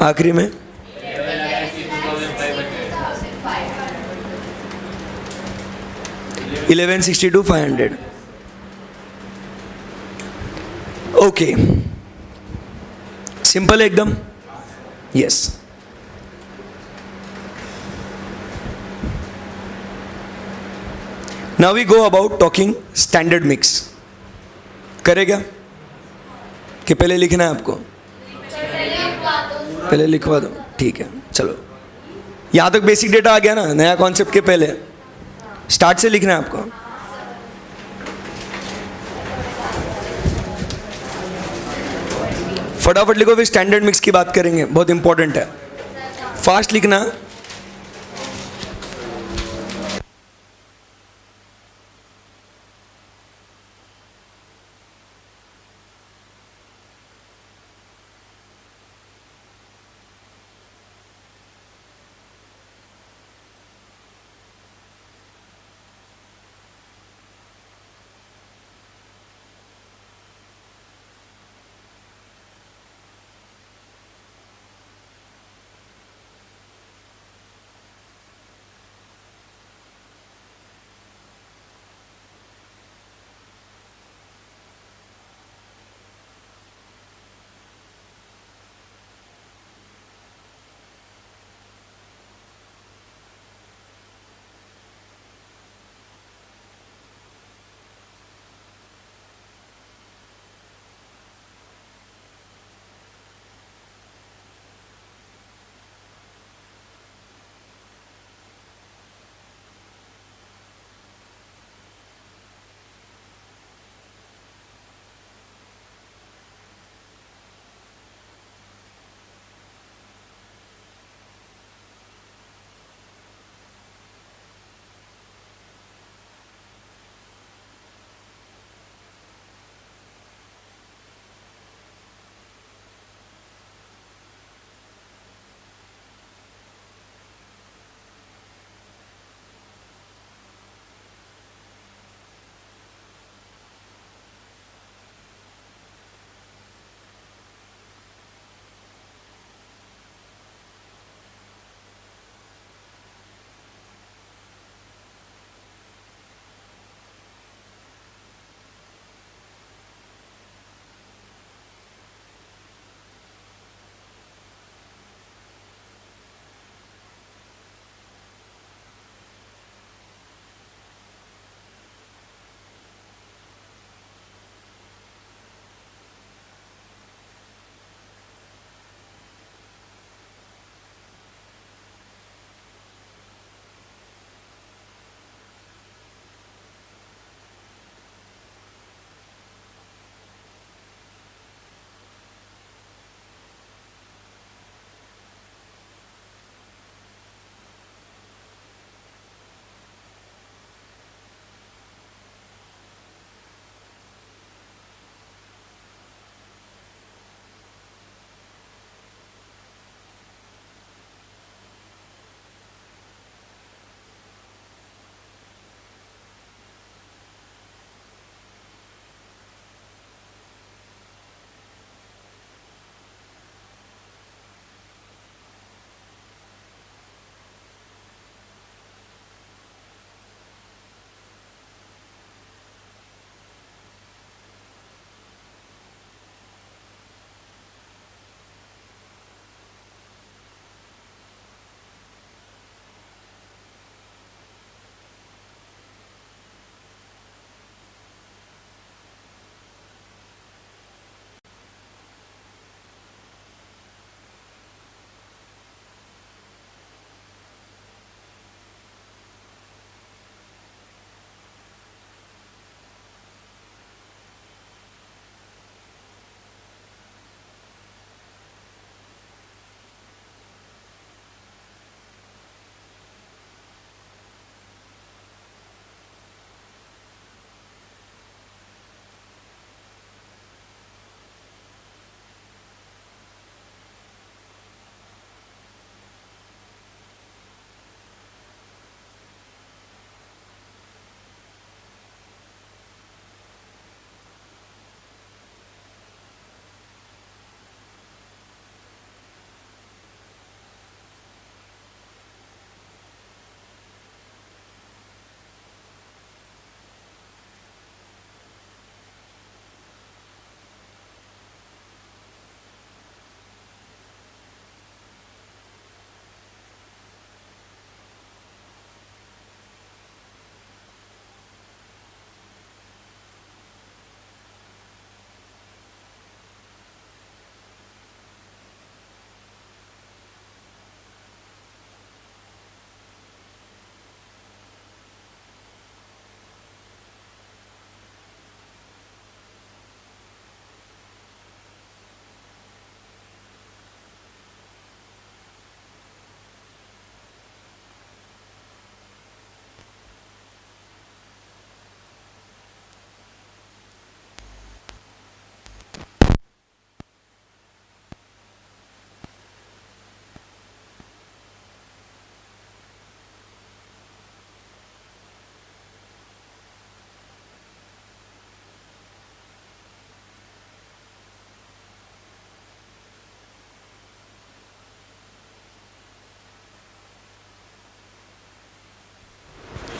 आखिरी में? 11,62,500। ओके, सिंपल एकदम, yes. Now we go about talking standard mix. करेगा कि पहले लिखना है आपको? पहले लिखवा दो, ठीक है चलो। यहाँ तक बेसिक डेटा आ गया ना, नया कॉन्सेप्ट के पहले स्टार्ट से लिखना है आपको। फटाफट लिखो, फिर स्टैंडर्ड मिक्स की बात करेंगे, बहुत इंपॉर्टेंट है, फास्ट लिखना।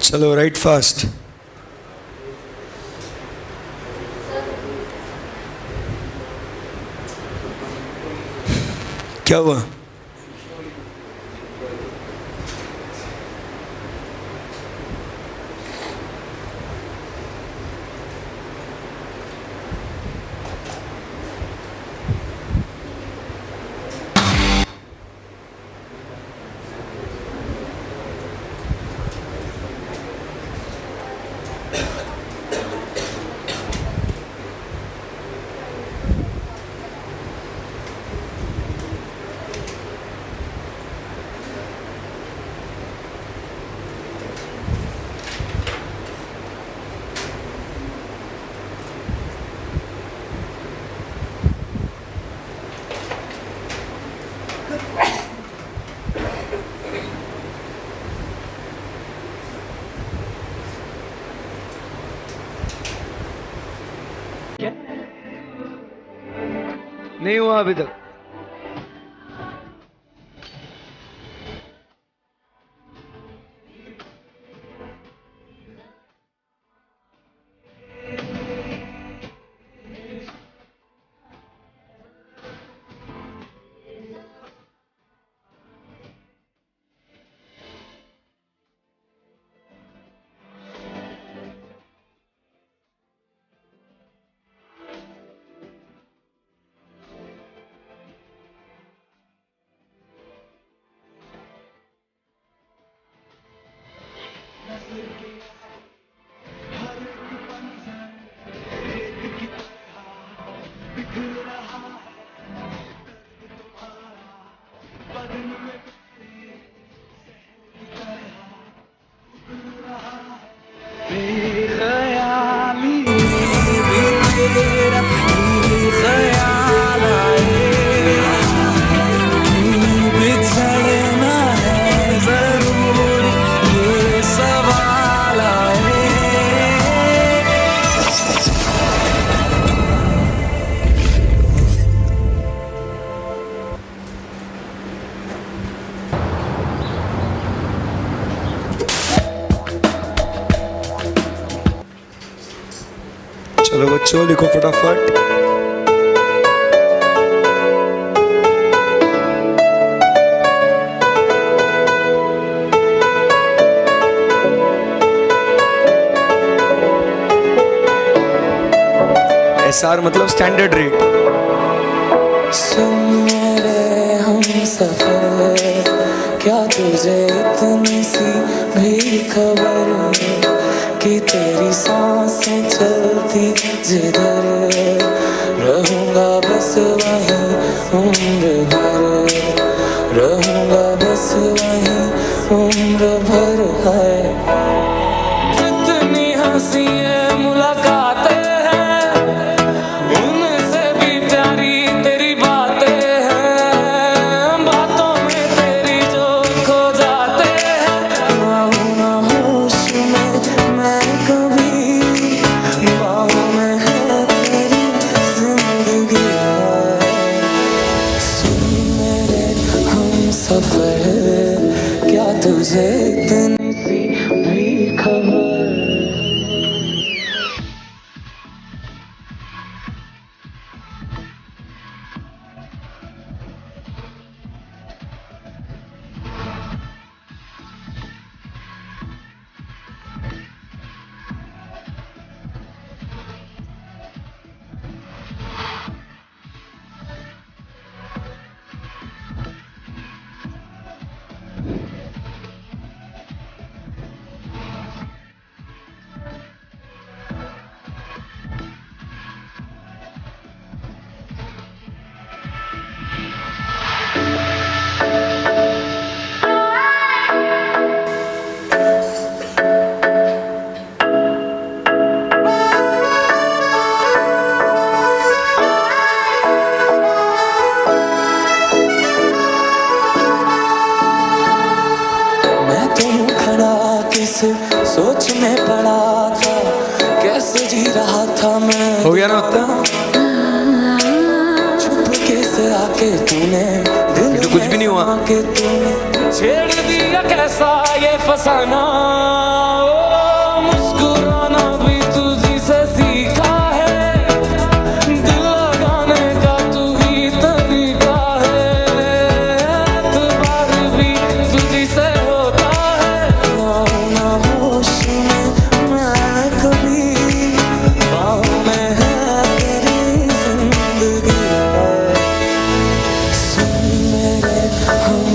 चलो राइट फास्ट। क्या हुआ? नहीं हुआ अभी तक। चलो बच्चों लिखो फटाफट। SR मतलब स्टैंडर्ड रेट। सुन मेरे हम सफर, क्या तुझे इतनी सी भी खबर कि तेरी सांसें चलती जिधर, रहूंगा बस वहीं उम्र भर, रहूंगा बस वहीं उम्र भर। है जितनी हंसी मुलाकातें हैं, उनसे भी प्यारी तेरी बातें हैं, बातों में तेरी जो खो जाते हैं। ना होश में मैं कभी, बाहों में है तेरी जिंदगी। सुन मेरे हम सफर, क्या तुझे इतनी सी भी खबर। सोच में पड़ा था, कैसे जी रहा था मैं। हो गया ना उतना? चुपके से आके तूने दिल तो कुछ भी नहीं हुआ। आके तूने छेड़ दिया कैसा ये फसाना।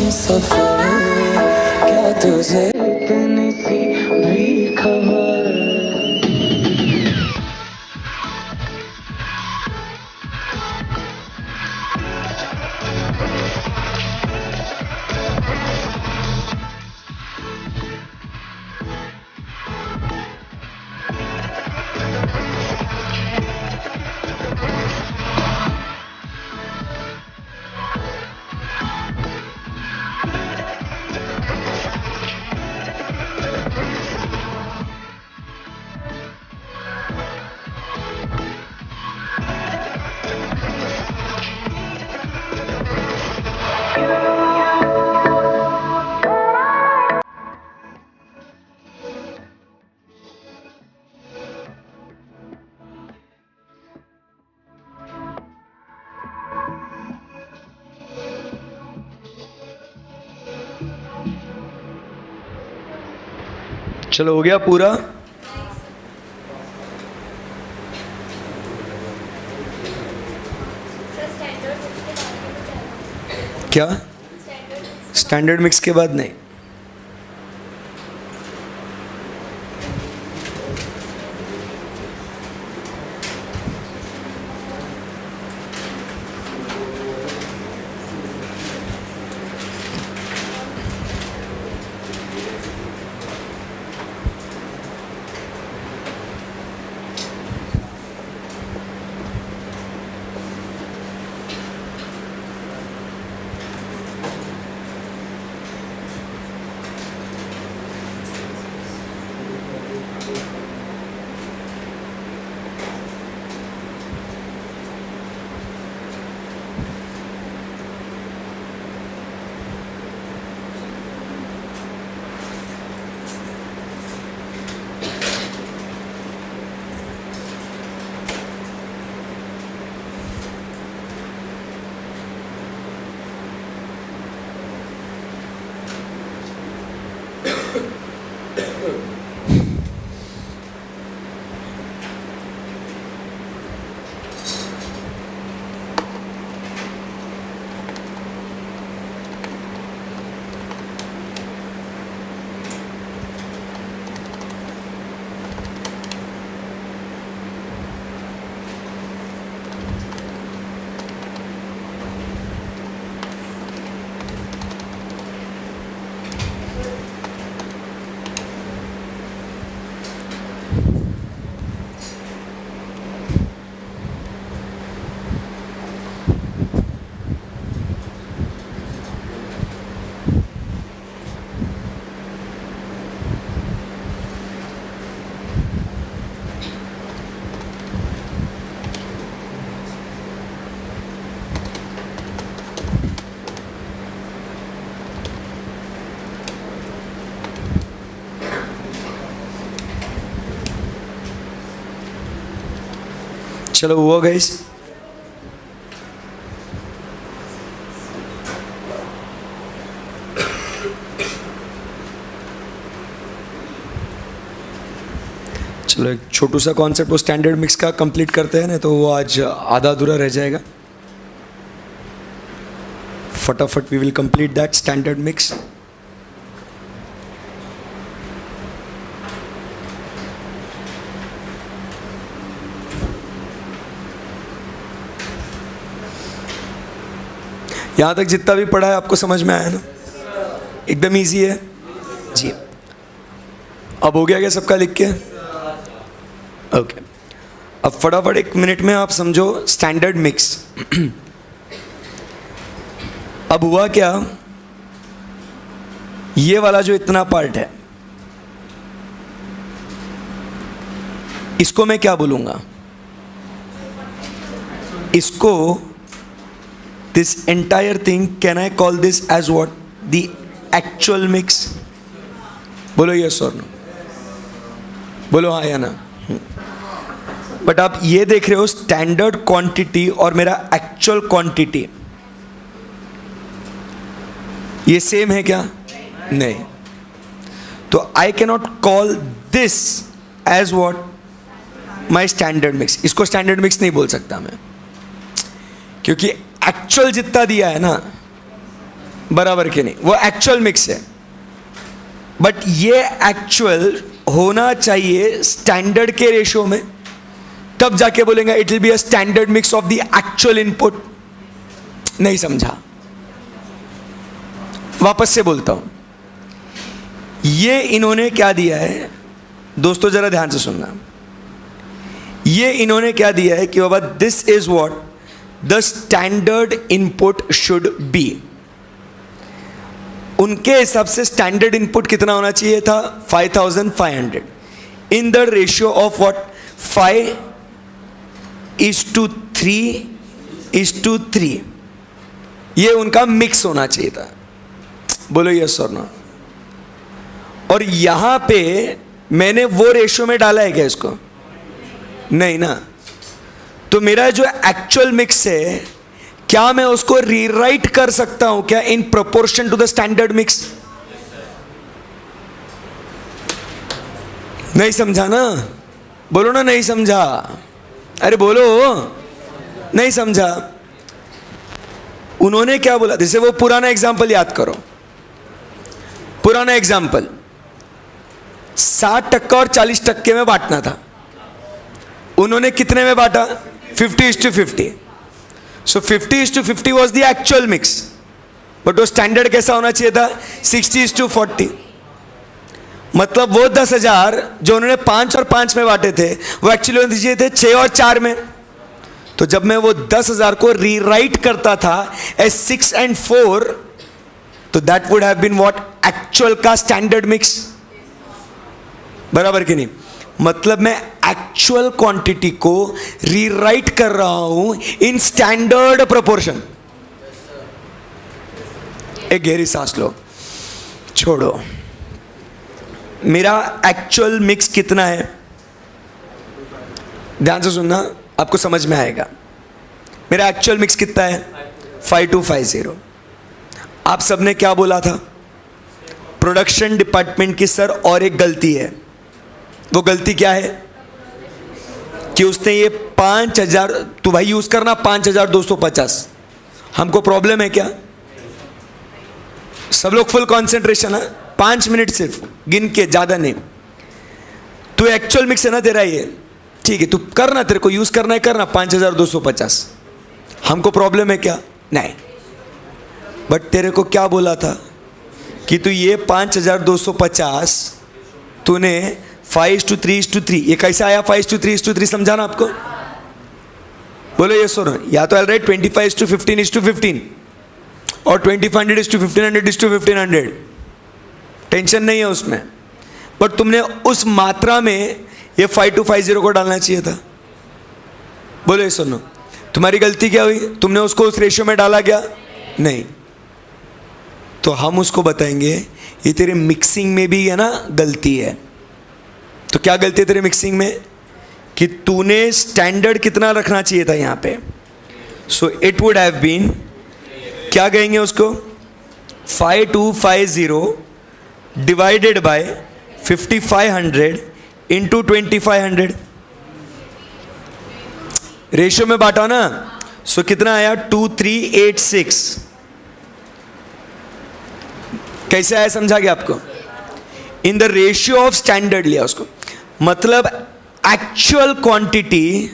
हम सफर, क्या तुझे इतनी सी भी खबर? चलो हो गया पूरा। क्या स्टैंडर्ड मिक्स के बाद नहीं? चलो हुआ गाइस। चलो एक छोटू सा कॉन्सेप्ट वो स्टैंडर्ड मिक्स का कंप्लीट करते हैं ना, तो वो आज आधा अधूरा रह जाएगा। फटाफट we will complete that standard mix. यहाँ तक जितना भी पढ़ा है आपको समझ में आया ना? एकदम इजी है जी। अब हो गया क्या सबका लिख के? ओके। अब फटाफट एक मिनट में आप समझो स्टैंडर्ड मिक्स। अब हुआ क्या, ये वाला जो इतना पार्ट है इसको मैं क्या बोलूंगा? इसको this entire thing, can I call this as what? The actual mix? बोलो yes or no? बोलो हाँ या ना? बट आप ये देख रहे हो स्टैंडर्ड क्वांटिटी और मेरा एक्चुअल क्वांटिटी ये सेम है क्या? नहीं। तो I can not call this as what? My standard mix. इसको स्टैंडर्ड मिक्स नहीं बोल सकता मैं, क्योंकि एक्चुअल जितना दिया है ना बराबर के नहीं, वो एक्चुअल मिक्स है, बट ये एक्चुअल होना चाहिए स्टैंडर्ड के रेशियो में, तब जाके बोलेंगे it will be a standard mix of the actual input. नहीं समझा, वापस से बोलता हूं, ये इन्होंने क्या दिया है दोस्तों, जरा ध्यान से सुनना। ये इन्होंने क्या दिया है कि बाबा this is what the standard input should be. उनके हिसाब से स्टैंडर्ड इनपुट कितना होना चाहिए था, 5500 in the ratio of what 5:3:3। ये उनका मिक्स होना चाहिए था। बोलो यस और नो। और यहां पे मैंने वो रेशियो में डाला है क्या इसको? नहीं ना। तो मेरा जो एक्चुअल मिक्स है, क्या मैं उसको रीराइट कर सकता हूं क्या in proportion to the standard mix? नहीं समझा ना? बोलो ना नहीं समझा। अरे बोलो, नहीं समझा। उन्होंने क्या बोला, जैसे वो पुराना एग्जाम्पल याद करो। पुराना एग्जाम्पल 60% और 40% में बांटना था। उन्होंने कितने में बांटा? 50:50। सो 50:50 was the actual mix, but वो स्टैंडर्ड कैसा होना चाहिए था? 60:40। मतलब वो 10,000 जो उन्होंने 5 और 5 में बांटे थे, वो एक्चुअली होने चाहिए थे 6 और 4 में। तो जब मैं वो 10,000 को रीराइट करता था एज 6 and 4, तो that would have been what actual का स्टैंडर्ड मिक्स। बराबर कि नहीं? मतलब मैं एक्चुअल क्वांटिटी को रीराइट कर रहा हूं इन स्टैंडर्ड प्रोपोर्शन। एक गहरी सांस लो, छोड़ो। मेरा एक्चुअल मिक्स कितना है? ध्यान से सुनना, आपको समझ में आएगा। मेरा एक्चुअल मिक्स कितना है? 5250। आप सबने क्या बोला था? प्रोडक्शन डिपार्टमेंट की सर और एक गलती है। वो गलती क्या है? कि उसने ये 5000, तो भाई यूज करना 5250। हमको प्रॉब्लम है क्या? सब लोग फुल कंसंट्रेशन है, 5 मिनट सिर्फ गिन के, ज्यादा नहीं। तो एक्चुअल मिक्स है ना तेरा ये, ठीक है, तू करना, तेरे को यूज करना है करना 5250। हमको प्रॉब्लम है क्या? नहीं। बट तेरे को क्या बोला था कि तू ये 5250 तूने 5:3:3, ये कैसे आया 5:3:3? समझाना आपको। बोलो ये सुनो, या तो ऑलराइट 25:15:15 और 2500:1500:1500, टेंशन नहीं है उसमें। बट तुमने उस मात्रा में ये 5250 को डालना चाहिए था। बोलो ये सुनो, तुम्हारी गलती क्या हुई? तुमने उसको उस रेशियो में डाला क्या? नहीं। तो हम उसको बताएंगे ये तेरे मिक्सिंग में भी है ना गलती है। तो क्या गलती है तेरे मिक्सिंग में? कि तूने स्टैंडर्ड कितना रखना चाहिए था यहां पे। So it would have been, क्या कहेंगे उसको, 5250 डिवाइडेड बाय 5500 इंटू 2500। रेशियो में बांटा ना, सो कितना आया? 2386। कैसे आया समझा गया आपको? In the ratio of standard लिया उसको। मतलब एक्चुअल क्वांटिटी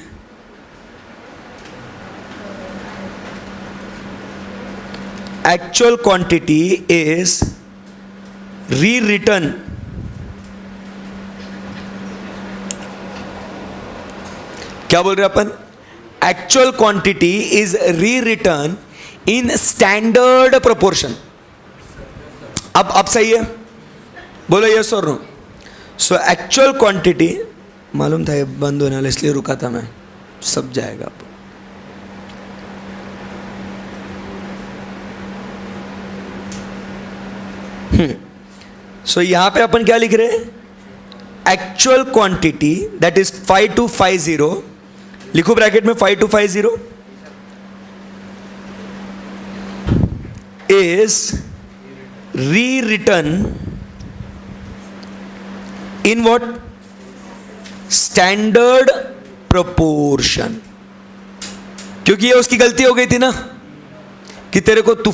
इज रीरिटन क्या बोल रहे अपन? Actual quantity is rewritten in standard proportion. अब सही है? बोलो यस और नो। सो एक्चुअल क्वांटिटी, मालूम था ये बंद होने वाला इसलिए रुका था मैं, सब जाएगा अब। सो यहां पे अपन क्या लिख रहे हैं? एक्चुअल क्वांटिटी दैट इज 5250, लिखो ब्रैकेट में 5250 is rewritten in what? Standard proportion. क्योंकि ये उसकी गलती हो गई थी ना कि तेरे को तू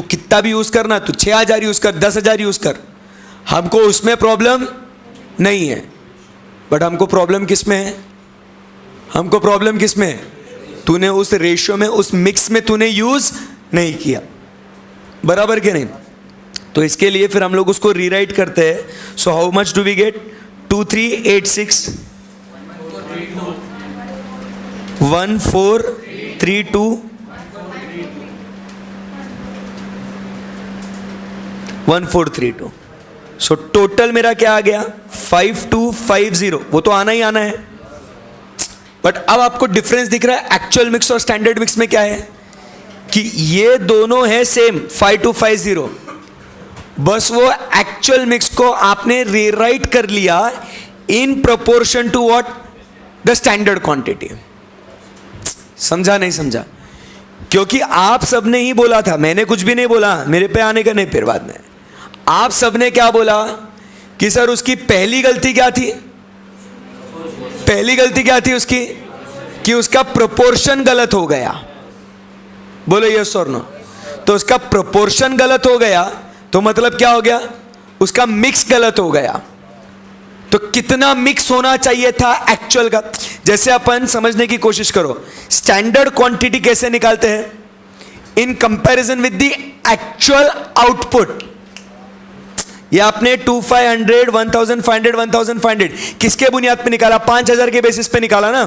कितना भी यूज करना, तू 6,000 यूज कर, 10,000 यूज कर, हमको उसमें प्रॉब्लम नहीं है। बट हमको प्रॉब्लम किस में है? हमको प्रॉब्लम किस में है? तूने उस रेशियो में, उस मिक्स में तूने यूज नहीं किया, बराबर के नहीं? तो इसके लिए फिर हम लोग उसको रीराइट करते हैं। So how much do we get? 2386 1432 1432। So total मेरा क्या आ गया? 5250। वो तो आना ही आना है। बट अब आपको डिफरेंस दिख रहा है एक्चुअल मिक्स और स्टैंडर्ड मिक्स में क्या है? कि ये दोनों है सेम 5250, बस वो एक्चुअल मिक्स को आपने रीराइट कर लिया in proportion to what? The standard quantity. समझा नहीं समझा? क्योंकि आप सबने ही बोला था, मैंने कुछ भी नहीं बोला, मेरे पे आने का नहीं फिर बाद में। आप सबने क्या बोला कि सर उसकी पहली गलती क्या थी? पहली गलती क्या थी उसकी? कि उसका प्रोपोर्शन गलत हो गया। बोलो यस और नो। तो उसका प्रोपोर्शन गलत हो गया तो मतलब क्या हो गया? उसका मिक्स गलत हो गया। तो कितना मिक्स होना चाहिए था एक्चुअल का? जैसे अपन समझने की कोशिश करो, स्टैंडर्ड क्वांटिटी कैसे निकालते हैं? इन comparison with the actual output. ये आपने 2500, 1500, 1500 किसके बुनियाद पे निकाला? 5000 के बेसिस पे निकाला ना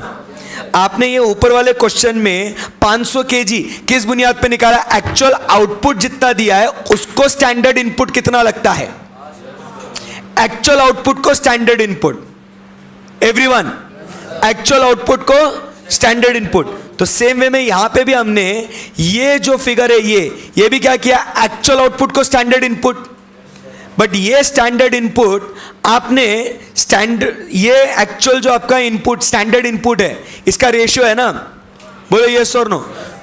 आपने। ये ऊपर वाले क्वेश्चन में 500 kg किस बुनियाद पे निकाला? एक्चुअल आउटपुट जितना दिया है उसको स्टैंडर्ड इनपुट कितना लगता है? एक्चुअल आउटपुट को standard input. Everyone, actual output को स्टैंडर्ड इनपुट। तो सेम वे में यहां पे भी हमने ये जो फिगर है ये भी क्या किया? एक्चुअल आउटपुट को स्टैंडर्ड इनपुट। बट ये स्टैंडर्ड इनपुट आपने ये एक्चुअल जो आपका इनपुट स्टैंडर्ड इनपुट है इसका रेशियो है ना? बोलो यस और नो।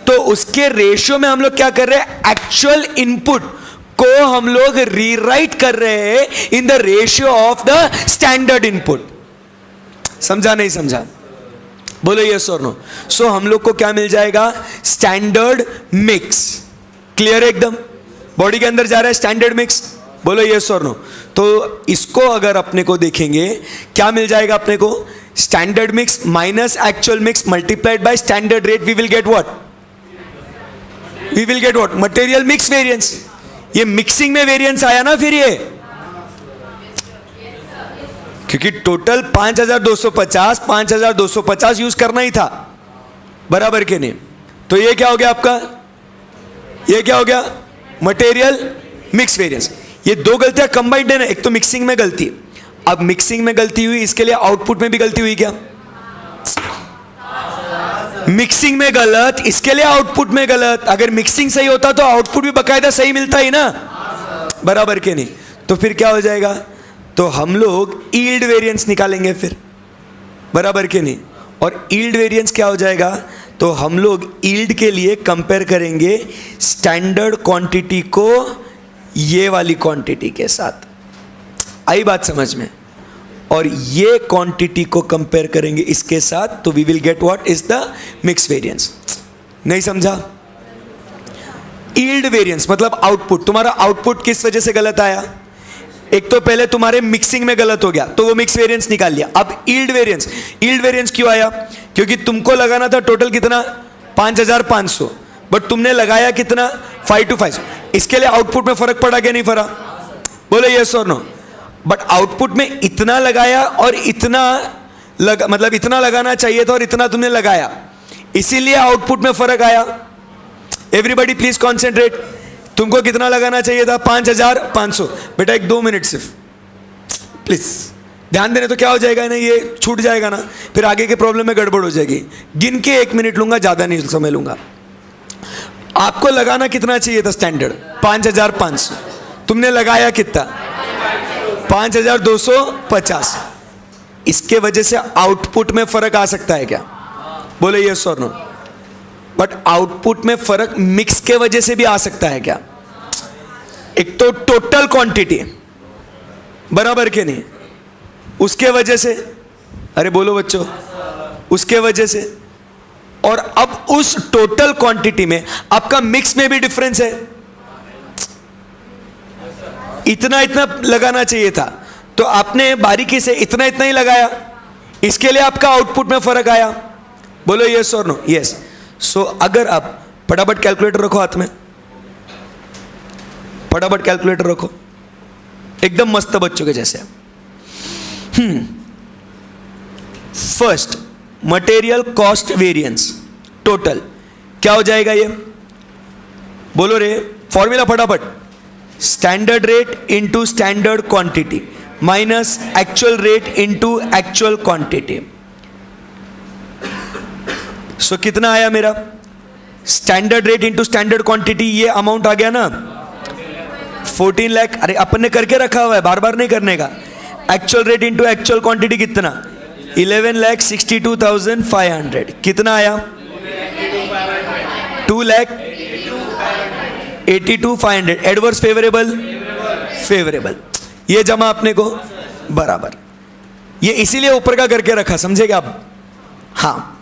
तो उसके रेशियो में हम लोग क्या कर रहे हैं? एक्चुअल इनपुट को हम लोग रीराइट कर रहे हैं in the ratio of the standard input. समझा नहीं समझा? बोलो यस और नो। सो हम लोग को क्या मिल जाएगा? Standard mix. क्लियर है एकदम? बॉडी के अंदर जा रहा है स्टैंडर्ड मिक्स। बोलो यस और नो। तो इसको अगर अपने को देखेंगे क्या मिल जाएगा अपने को? Standard mix minus actual mix multiplied by standard rate, we will get what? We will get what? Material mix variance. ये मिक्सिंग में वेरिएंस आया ना फिर ये, क्योंकि टोटल 5250 यूज करना ही था, बराबर के नहीं? तो ये क्या हो गया आपका? ये क्या हो गया? Material mix variance. ये दो गलतियां कंबाइंड है ना, एक तो मिक्सिंग में गलती। अब मिक्सिंग में गलती हुई, इसके लिए आउटपुट में भी गलती हुई क्या? मिक्सिंग में गलत, इसके लिए आउटपुट में गलत। अगर मिक्सिंग सही होता तो आउटपुट भी बकायदा सही मिलता ही ना, बराबर के नहीं? तो फिर क्या हो जाएगा? तो हम लोग यील्ड वेरिएंस निकालेंगे फिर, बराबर के नहीं? और यील्ड वेरिएंस क्या हो जाएगा? तो हम लोग यील्ड के लिए कंपेयर करेंगे स्टैंडर्ड क्वांटिटी को ये वाली क्वांटिटी के साथ। आई बात समझ में? और ये क्वांटिटी को कंपेयर करेंगे इसके साथ, तो we will get what is the mix variance. नहीं समझा? यील्ड वेरिएंस मतलब आउटपुट। तुम्हारा आउटपुट किस वजह से गलत आया? एक तो पहले तुम्हारे मिक्सिंग में गलत हो गया तो वो मिक्स वेरिएंस निकाल लिया। अब यील्ड वेरिएंस। यील्ड वेरिएंस क्यों आया? क्योंकि तुमको लगाना था टोटल कितना? 5500, बट तुमने लगाया कितना? 5250। इसके लिए आउटपुट में फर्क पड़ा क्या नहीं पड़ा? बोले यस और नो। बट आउटपुट में इतना लगाया और इतना मतलब इतना लगाना चाहिए था और इतना तुमने लगाया, इसीलिए आउटपुट में फर्क आया। Everybody please concentrate. तुमको कितना लगाना चाहिए था? 5500। बेटा एक 2 मिनट सिर्फ प्लीज ध्यान देने। तो क्या हो जाएगा ना, ये छूट जाएगा ना, फिर आगे के प्रॉब्लम में गड़बड़ हो जाएगी। गिन के 1 मिनट लूंगा, ज्यादा नहीं समय लूंगा। आपको लगाना कितना चाहिए था स्टैंडर्ड? 5500। तुमने लगाया कितना? 5250। इसके वजह से आउटपुट में फर्क आ सकता है क्या? बोले यस और नो। बट आउटपुट में फर्क मिक्स के वजह से भी आ सकता है क्या? एक तो टोटल क्वांटिटी, बराबर के नहीं? उसके वजह से, अरे बोलो बच्चों, उसके वजह से और अब उस टोटल क्वांटिटी में आपका मिक्स में भी डिफरेंस है, इतना इतना लगाना चाहिए था तो आपने बारीकी से इतना इतना ही लगाया, इसके लिए आपका आउटपुट में फर्क आया। बोलो यस और नो? यस। सो अगर आप फटाफट कैलकुलेटर रखो हाथ में, फटाफट कैलकुलेटर रखो, एकदम मस्त बच्चों के जैसे। First material cost variance total क्या हो जाएगा ये? बोलो रे, फॉर्मूला फटाफट। Standard rate into standard quantity minus actual rate into actual quantity. So कितना आया मेरा? Standard rate into standard quantity, ये अमाउंट आ गया ना 14 लाख। अरे अपन ने करके रखा हुआ है, बार बार नहीं करने का। Actual rate into actual quantity कितना? 11,62,500। कितना आया? 2,82,500। Adverse favourable? फेवरेबल। ये जमा अपने को बराबर, ये इसीलिए ऊपर का करके रखा, समझेगा आप? हाँ।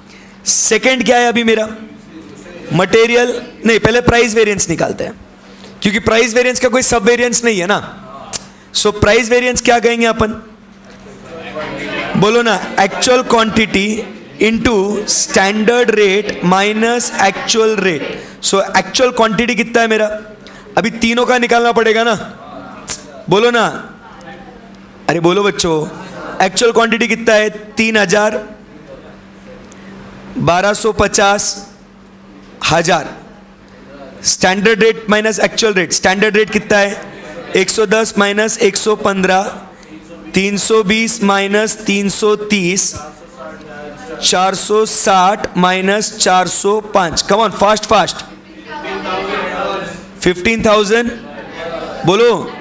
सेकंड क्या है अभी मेरा? मटेरियल नहीं, पहले प्राइस वेरिएंस निकालते हैं, क्योंकि प्राइस वेरिएंस का कोई सब वेरिएंस नहीं है ना। सो प्राइस वेरिएंस क्या कहेंगे अपन? बोलो ना, actual quantity into standard rate minus actual rate. So actual quantity कितना है मेरा? अभी तीनों का निकालना पड़ेगा ना, बोलो ना। अरे बोलो बच्चों, एक्चुअल क्वांटिटी कितना है? 3,000, 1,250, 1,000। Standard rate minus actual rate, standard rate कितना है? 110 minus 115, 320 minus 330, 460 minus 405। Come on, fast fast. 15,000 बोलो।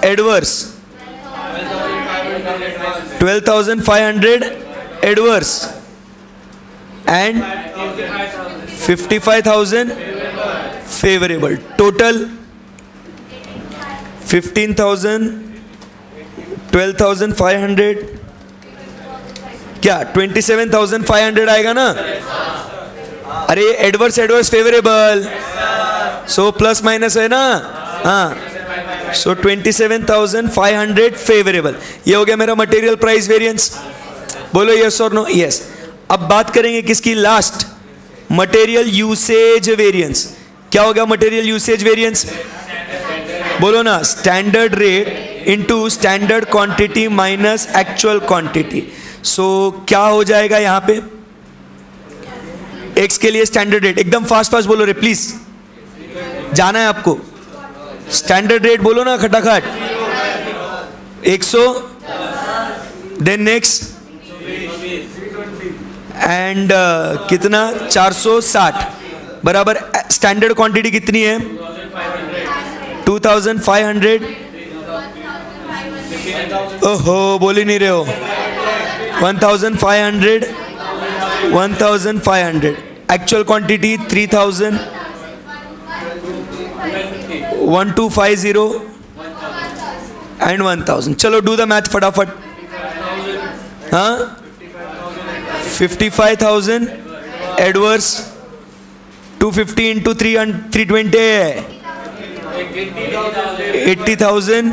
Adverse 12,500 adverse and 55,000 favourable. Total 15,000, 12,500 क्या 27,500 आएगा ना? अरे adverse adverse favourable, so plus minus है ना। हाँ, सो 27,500 फेवरेबल। ये हो गया मेरा मटेरियल प्राइस वेरिएंस। बोलो यस और नो? यस। अब बात करेंगे किसकी? Last, material usage variance. क्या होगा मटेरियल यूसेज वेरिएंस? बोलो ना, standard rate into standard quantity minus actual quantity. So क्या हो जाएगा यहां पे? एक्स के लिए स्टैंडर्ड रेट, एकदम फास्ट फास्ट बोलो रे प्लीज, जाना है आपको। स्टैंडर्ड रेट बोलो ना खटाखट। 100, देन नेक्स्ट एंड कितना? 460 बराबर। स्टैंडर्ड क्वांटिटी कितनी है? 2,500। ओहो, बोल ही नहीं रहे हो। 1,500, 1,500। Actual quantity 3,000, 1,250 and 1,000। चलो डू द मैथ फटाफट। हाँ, 55,000 एडवर्स, 250 इंटू 320 है 80,000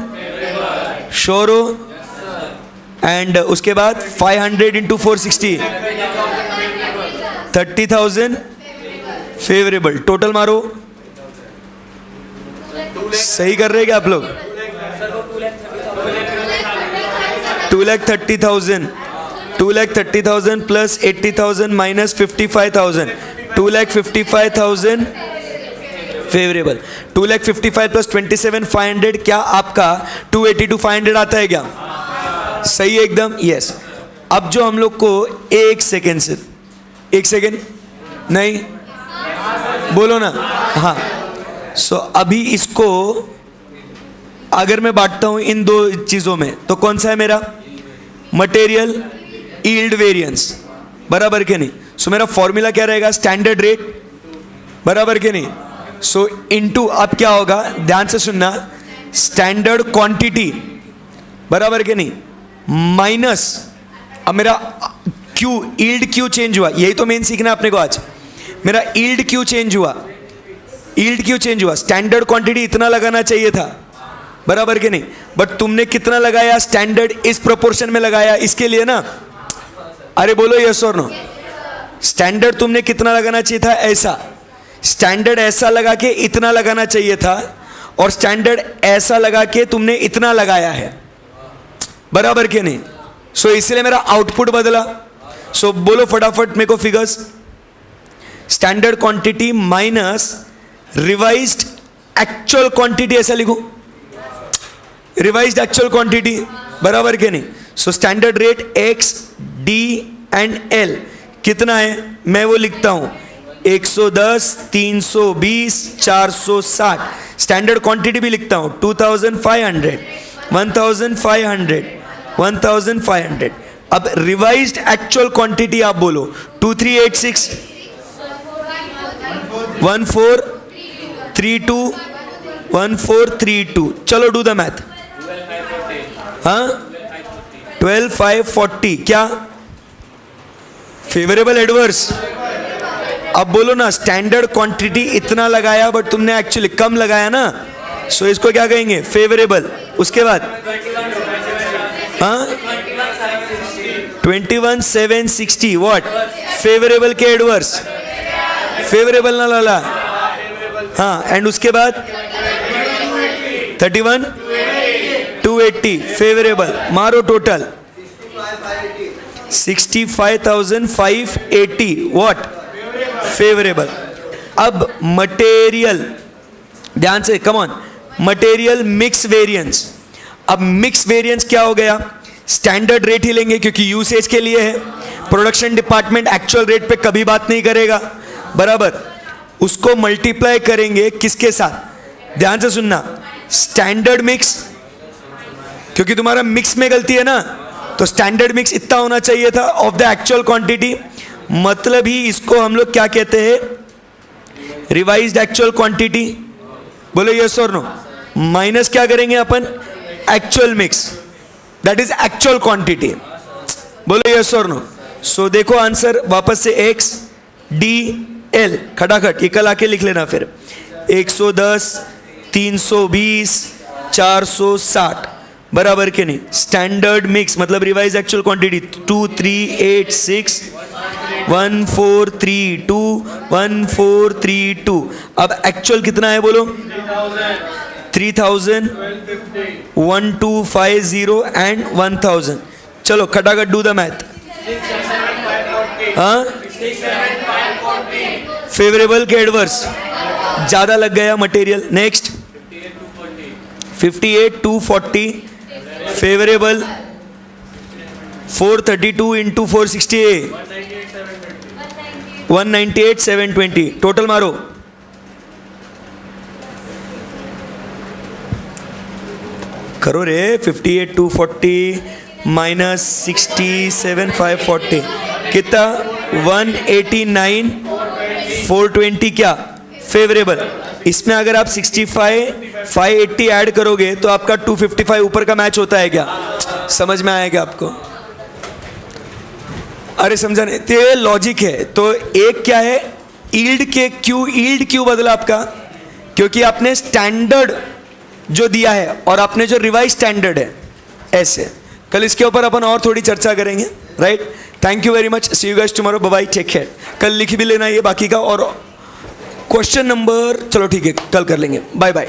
शोरो, एंड उसके बाद 500 इंटू 460 30,000 फेवरेबल। टोटल मारो, सही कर रहे क्या आप लोग? 2,30,000, 2,30,000 प्लस 80,000 माइनस 55,000, 2,55,000 फेवरेबल। 2,55,000 प्लस 27,500 क्या आपका 282,500 आता है क्या? सही है एकदम, यस। अब जो हम लोग को एक सेकेंड, सिर्फ एक सेकेंड नहीं, बोलो ना। हाँ, सो अभी इसको अगर मैं बांटता हूं इन दो चीजों में तो कौन सा है मेरा? मटेरियल यील्ड वेरिएंस, बराबर के नहीं? सो मेरा फॉर्मूला क्या रहेगा? स्टैंडर्ड रेट, बराबर के नहीं? सो इनटू, अब क्या होगा ध्यान से सुनना, स्टैंडर्ड क्वांटिटी, बराबर के नहीं, माइनस, अब मेरा क्यू, ईल्ड क्यू चेंज हुआ, यही तो मेन सीखना है अपने को आज। मेरा ईल्ड क्यू चेंज हुआ, ईल्ड क्यू चेंज हुआ, स्टैंडर्ड क्वांटिटी इतना लगाना चाहिए था, बराबर कि नहीं, बट तुमने कितना लगाया, स्टैंडर्ड इस प्रोपोर्शन में लगाया, इसके लिए ना, अरे बोलो यस और नो, स्टैंडर्ड तुमने कितना लगाना चाहिए था, ऐसा, स्टैंडर्ड ऐसा लगा के इतना लगाना चाहिए था, और स्टैंडर्ड ऐसा लगा के तुमने इतना लगाया है, बराबर कि नहीं। सो इसलिए मेरा आउटपुट बदला। सो बोलो फटाफट मेरे को figures, standard quantity minus revised actual quantity, ऐसा लिखो, रिवाइज्ड एक्चुअल क्वांटिटी, बराबर के नहीं। So standard rate x D and L कितना है, मैं वो लिखता हूं 110, 320, 460। स्टैंडर्ड क्वांटिटी भी लिखता हूं 2500, 1500, 1500। अब रिवाइज्ड एक्चुअल क्वांटिटी आप बोलो 2386, 1432, 1432। चलो डू द मैथ। हाँ 12540 क्या, फेवरेबल एडवर्स। अब बोलो ना, स्टैंडर्ड क्वांटिटी इतना लगाया बट तुमने एक्चुअली कम लगाया ना, सो इसको क्या कहेंगे, फेवरेबल। उसके बाद हाँ 21760 व्हाट, फेवरेबल के एडवर्स, फेवरेबल ना लाला, हाँ, एंड उसके बाद 31280 फेवरेबल, मारो टोटल 65,580 व्हाट, फेवरेबल। अब मटेरियल, ध्यान से, come on, material mix variance. अब मिक्स वेरिएंस क्या हो गया, स्टैंडर्ड रेट ही लेंगे क्योंकि यूसेज के लिए है, प्रोडक्शन डिपार्टमेंट एक्चुअल रेट पे कभी बात नहीं करेगा, बराबर। उसको मल्टीप्लाई करेंगे किसके साथ, ध्यान से सुनना, स्टैंडर्ड मिक्स, क्योंकि तुम्हारा मिक्स में गलती है ना, तो स्टैंडर्ड मिक्स इतना होना चाहिए था ऑफ द एक्चुअल क्वांटिटी, मतलब ही इसको हम लोग क्या कहते हैं, रिवाइज्ड एक्चुअल क्वांटिटी। बोलो यस और नो, माइनस क्या करेंगे अपन, actual mix, that is actual quantity. बोलो यस और नो। सो देखो आंसर वापस से, एक्स डी एल खटाखट, ये कल आके लिख लेना फिर, 110, 320, 460, बराबर के नहीं। स्टैंडर्ड मिक्स मतलब रिवाइज एक्चुअल क्वांटिटी 2386, 1432, 1432। अब एक्चुअल कितना है बोलो, 3000, 1250 एंड 1000। चलो खटाखट डू द मैथ। हाँ फेवरेबल के एडवर्स ज्यादा लग गया material. Next 58,240 favourable, 432 into 468, 198,720। Total मारो, करो रे, 58,240 माइनस 67,540 कितना, 189,420 क्या, फेवरेबल। इसमें अगर आप 65,580 ऐड करोगे तो आपका 255 ऊपर का मैच होता है क्या, समझ में आएगा आपको, अरे समझा नहीं, तो ये लॉजिक है। तो एक क्या है, ईल्ड के क्यू, ईल्ड क्यू बदला आपका, क्योंकि आपने स्टैंडर्ड जो दिया है और आपने जो रिवाइज स्टैंडर्ड है, ऐसे। कल इसके ऊपर अपन और थोड़ी चर्चा करेंगे, right. Thank you very much, see you guys tomorrow, bye bye, take care. कल लिख भी लेना ये बाकी का, और क्वेश्चन नंबर, चलो ठीक है कल कर लेंगे, बाय बाय।